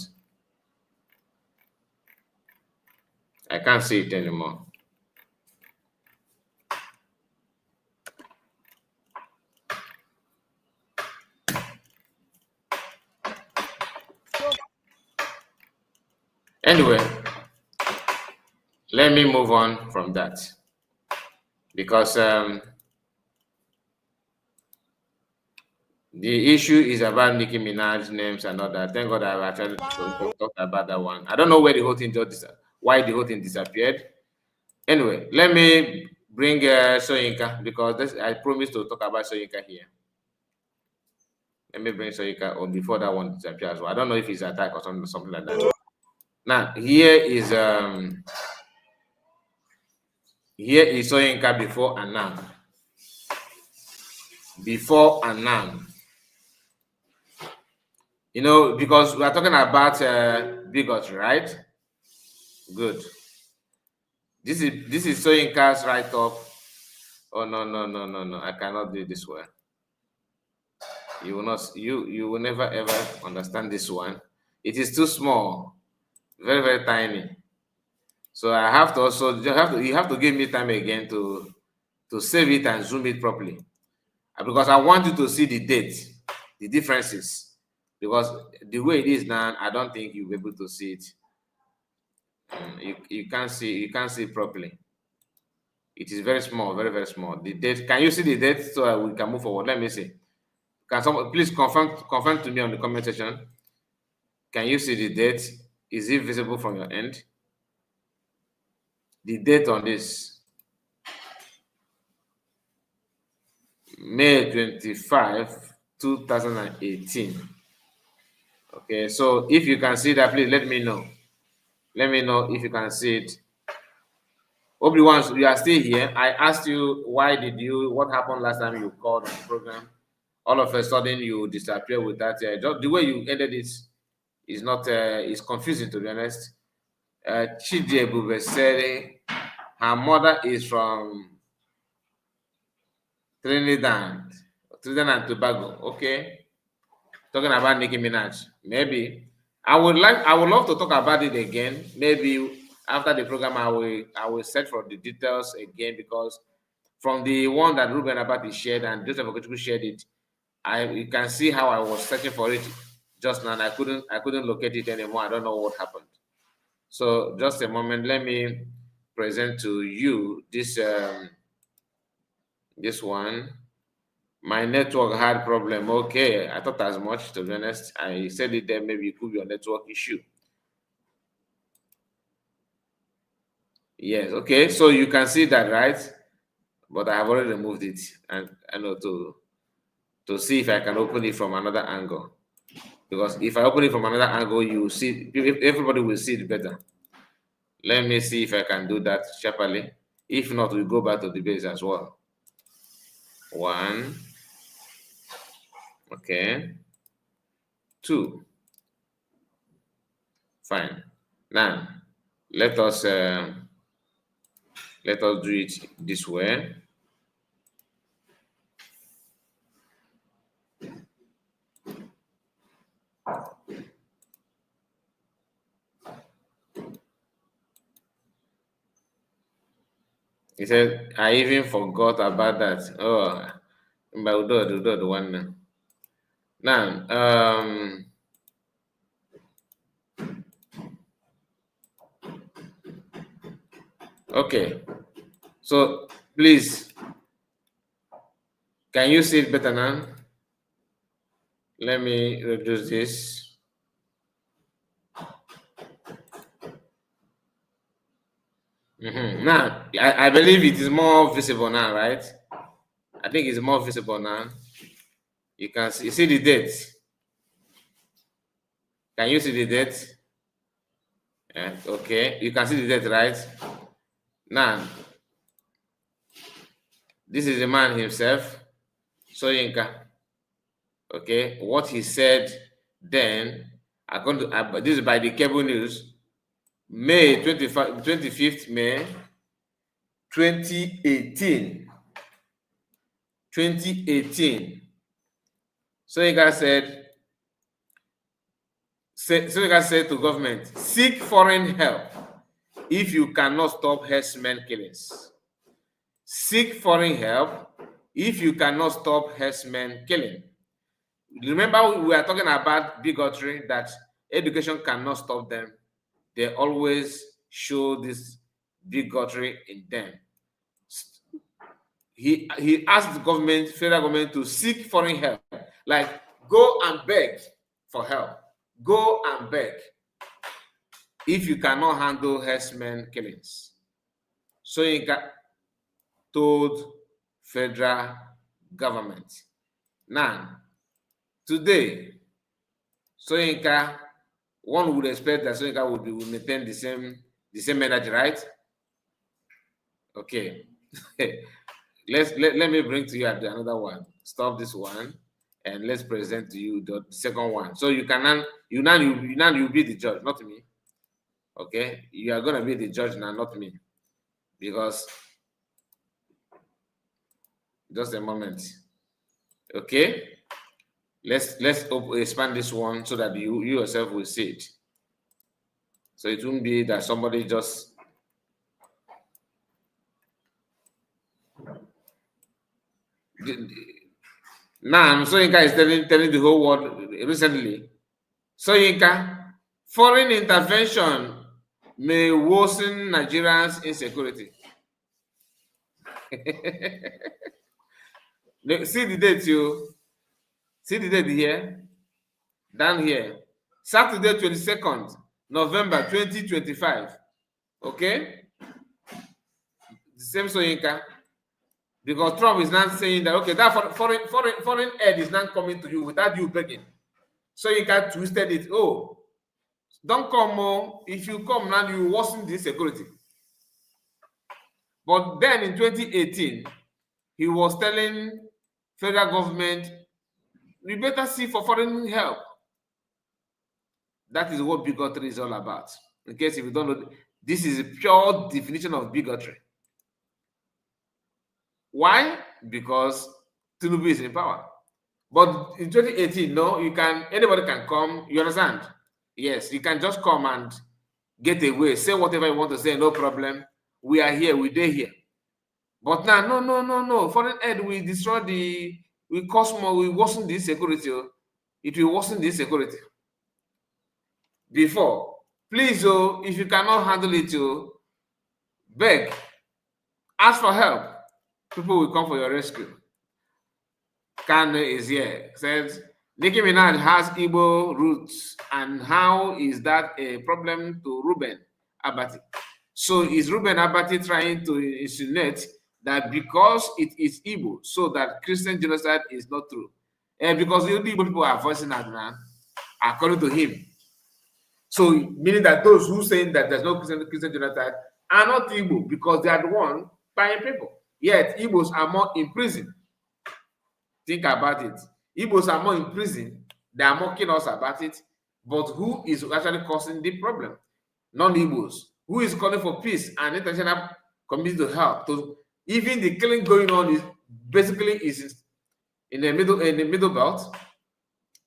I can't see it anymore. Anyway, let me move on from that because the issue is about Nicki Minaj names and all that. Thank God I've actually talked about that one. I don't know where the whole thing why the whole thing disappeared. Anyway, let me bring Soyinka because I promised to talk about Soyinka here. Let me bring Soyinka on before that one disappears. Well, I don't know if it's attack or something like that. Now here is Soyinka before and now. Before and now. You know, because we are talking about bigotry, right? Good. This is Soyinka's write-up. Oh no! I cannot do it this way. You will not. You will never ever understand this one. It is too small, very tiny. So I have to also you have to give me time again to save it and zoom it properly, because I want you to see the date, the differences. Because the way it is now, I don't think you'll be able to see it. You can't see properly. It is very small, very small. The date. Can you see the date so we can move forward? Let me see. Can someone please confirm to me on the comment section? Can you see the date? Is it visible from your end? The date on this, May 25, 2018. Okay, so if you can see that, please let me know. Let me know if you can see it. Obi-Wan, you are still here. I asked you what happened last time you called on the program. All of a sudden you disappear with that. Just the way you ended it is not is confusing, to be honest. Chidi Ebubesere, her mother is from Trinidad and Tobago. Okay. Talking about Nicki Minaj. Maybe I would love to talk about it again. Maybe after the program I will search for the details again, because from the one that Ruben Abati shared and Joseph Okechukwu shared it, you can see how I was searching for it just now and I couldn't locate it anymore. I don't know what happened. So just a moment, let me present to you this this one. My network had problem. Okay, I thought as much, to be honest. I said it there, maybe it could be a network issue. Yes, okay, so you can see that, right? But I have already removed it, and I know to see if I can open it from another angle. Because if I open it from another angle, you will see, everybody will see it better. Let me see if I can do that sharply. If not, we go back to the base as well. One. Okay. Two. Fine. Now, let us do it this way. He said, I even forgot about that. Oh, but we'll do the one now. Now, okay. So please, can you see it better now? Let me reduce this. Now, I believe it is more visible now, right? I think it's more visible now. You can see the date. Can you see the date? Yeah, okay, you can see the date, right? Now, this is the man himself, Soyinka. Okay, what he said then, according to this is by the cable news, May 25th May 2018. 2018. Soyinka said to government, seek foreign help if you cannot stop herdsmen killings. Seek foreign help if you cannot stop herdsmen killing. Remember, we are talking about bigotry, that education cannot stop them. They always show this bigotry in them. He asked the government, federal government, to seek foreign help, like go and beg for help. Go and beg if you cannot handle herdsmen killings. Soyinka told federal government. Now, today, Soyinka, one would expect that Soyinka would maintain the same energy, right? Okay. let me bring to you another one. Stop this one, and let's present to you the second one. So you can you be the judge, not me. Okay, you are gonna be the judge now, not me, because just a moment. Okay, let's expand this one so that you yourself will see it. So it won't be that somebody just. Now, Soyinka is telling the whole world recently. Soyinka, foreign intervention may worsen Nigerians' insecurity. See the date, you. See the date here, down here. Saturday, 22nd November 2025. Okay? The same Soyinka. Because Trump is not saying that, okay, that foreign aid is not coming to you without you begging. Soyinka twisted it. Oh, don't come more. If you come now, you worsen the security. But then in 2018, he was telling federal government, we better seek for foreign help. That is what bigotry is all about. In case if you don't know, this is a pure definition of bigotry. Why? Because Tinubu is in power. But in 2018, no, anybody can come, you understand? Yes, you can just come and get away, say whatever you want to say, no problem. We are here, we're here. But now, no. Foreign aid will destroy we cause more, we worsen the security. It will worsen the security. Before, please, if you cannot handle it, beg, ask for help. People will come for your rescue. Kane is here. Says, Nicki Minaj has Igbo roots, and how is that a problem to Ruben Abati? So is Ruben Abati trying to insinuate that because it is Igbo, so that Christian genocide is not true? And because the Igbo people are voicing that, man, according to him. So meaning that those who saying that there's no Christian genocide are not Igbo because they are the one buying people. Yet Igbos are more in prison. Think about it. Igbos are more in prison. They are mocking us about it. But who is actually causing the problem? Non-Igbos. Who is calling for peace and international community to help? Even the killing going on is basically in the middle belt,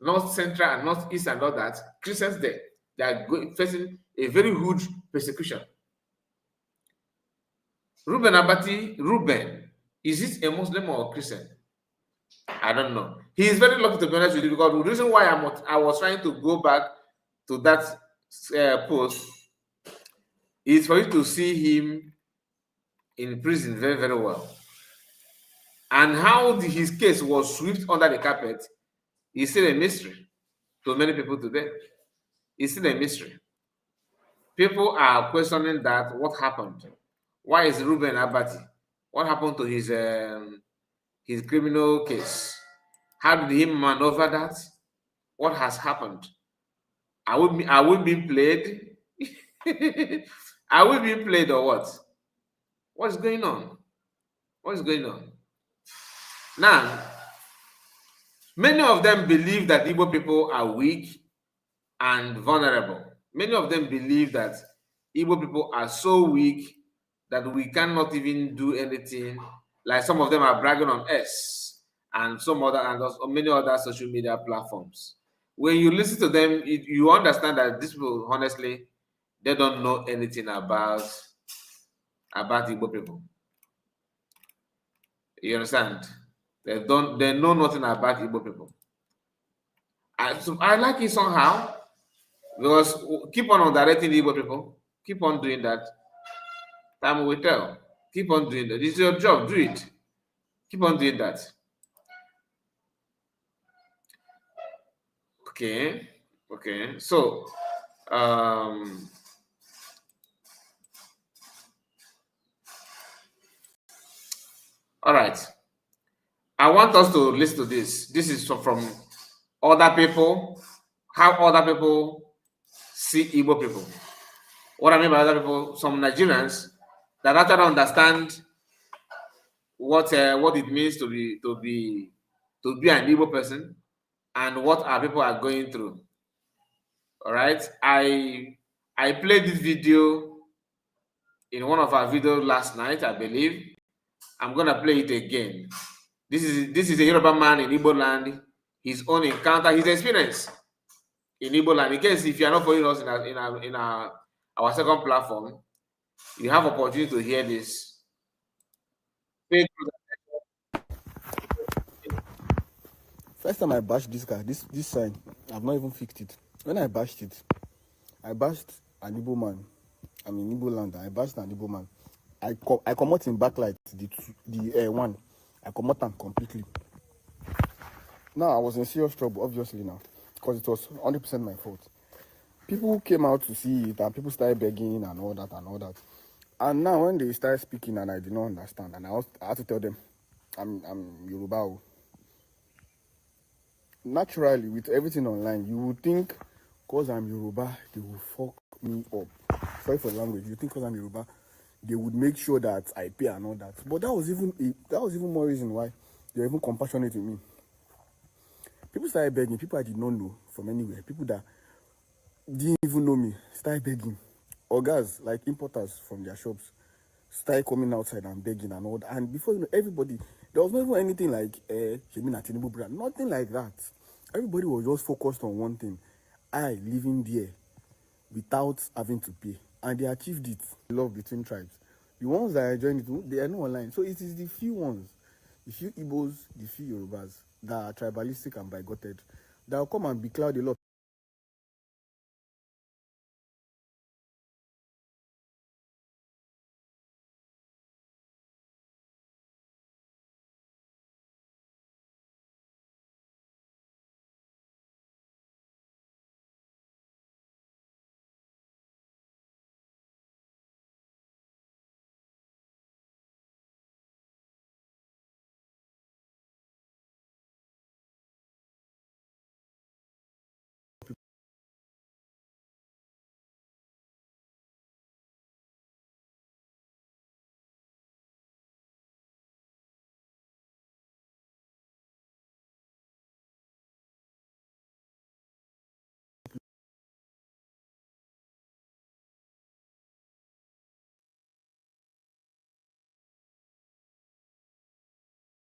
north central and northeast and all that. Christians there, they are facing a very huge persecution. Ruben Abati, is it a Muslim or a Christian? I don't know. He is very lucky, to be honest with you, because the reason why I was trying to go back to that post is for you to see him in prison very, very well. And how his case was swept under the carpet is still a mystery to many people today. It's still a mystery. People are questioning that, what happened? Why is Ruben Abati? What happened to his criminal case? How did he maneuver that? What has happened? Are we being played? Are we being played or what? What's going on? What is going on? Now, many of them believe that Igbo people are weak and vulnerable. Many of them believe that Igbo people are so weak that we cannot even do anything. Like some of them are bragging on S and many other social media platforms. When you listen to them, you understand that these people, honestly, they don't know anything about Igbo people. You understand? They know nothing about Igbo people. I like it somehow because keep on underrating the Igbo people. Keep on doing that. Time will tell. Keep on doing that. It's your job. Do it. Keep on doing that. Okay. Okay. So, all right. I want us to listen to this. This is from other people, how other people see Igbo people. What I mean by other people, some Nigerians that actually understand what it means to be an Igbo person and what our people are going through. All right, I played this video in one of our videos last night, I believe. I'm gonna play it again. This is a Yoruba man in Igbo land, his own encounter, his experience in Igbo land. In case if you are not following us in our second platform, you have opportunity to hear this. First time I bashed this guy, this sign, I've not even fixed it. When I bashed it, I bashed an Igbo man. I mean Igbo land. I bashed an Igbo man. I come out in backlight the one. I come out and completely. Now I was in serious trouble, obviously now, because it was 100% my fault. People came out to see it and people started begging and all that. And now when they started speaking and I did not understand, and I had to tell them, I'm Yoruba. Naturally, with everything online, you would think, because I'm Yoruba, they will fuck me up. Sorry for the language. You think because I'm Yoruba, they would make sure that I pay and all that. But that was even more reason why they're even compassionate with me. People started begging. People I did not know from anywhere. People that didn't even know me started begging. Or guys, like importers from their shops, started coming outside and begging and all that. And before you know, everybody, there was not even anything like nothing like that. Everybody was just focused on one thing. I living there without having to pay. And they achieved it. Love between tribes. The ones that are joining it, they are not online. So it is the few ones, the few Igbos, the few Yorubas that are tribalistic and bigoted that will come and becloud a lot.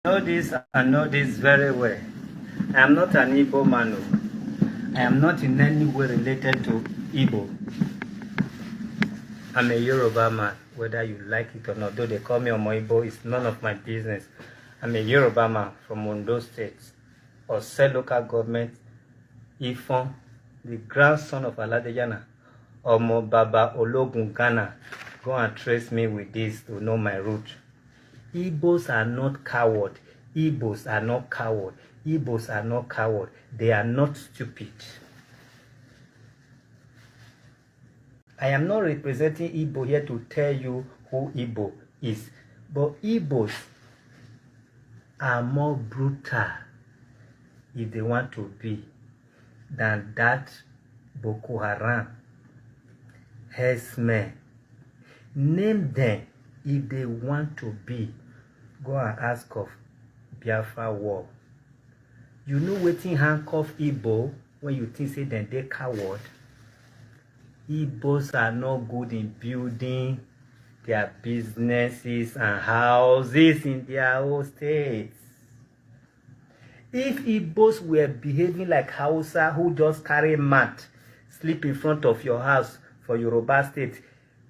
Know this and know this very well. I am not an Igbo man. I am not in any way related to Igbo. I'm a Yoruba man, whether you like it or not. Though they call me Omo Igbo, it's none of my business. I'm a Yoruba man from Ondo State, Ose local government, Ifon, the grandson of Aladejana, Omo Baba Ologun Ghana. Go and trace me with this to know my root. Igbos are not coward. Igbos are not coward. Igbos are not coward. They are not stupid. I am not representing Igbo here to tell you who Igbo is. But Igbos are more brutal. if they want to be, than that Boko Haram, herdsmen. Name them if they want to be. Go and ask of Biafra war. You know wetin handcuff Igbo when you think say them they coward? Igbos are not good in building their businesses and houses in their own states. If Igbos were behaving like Hausa who just carry mat, sleep in front of your house for Yoruba state,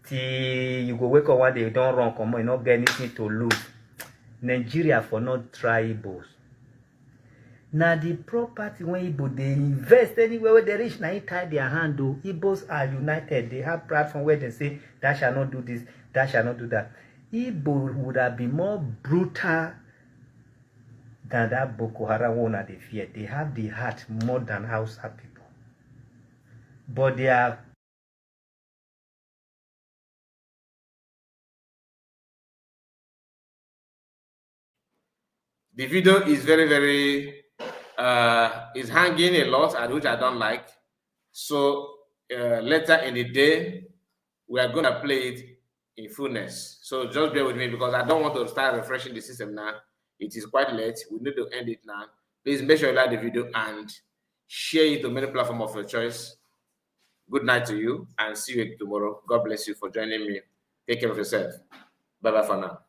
till you go wake up one day, you don't run, come on, you not get anything to lose. Nigeria for not try Igbos. Now the property when Igbo they invest anywhere where they reach, now tie their hand though. Igbos are united. They have platform where they say that shall not do this, that shall not do that. Igbo would have been more brutal than that Boko Haram one that they fear. They have the heart more than Hausa people. But they are The video is very is hanging a lot, and which I don't like. So later in the day, we are gonna play it in fullness. So just bear with me because I don't want to start refreshing the system now. It is quite late. We need to end it now. Please make sure you like the video and share it to many platforms of your choice. Good night to you and see you tomorrow. God bless you for joining me. Take care of yourself. Bye bye for now.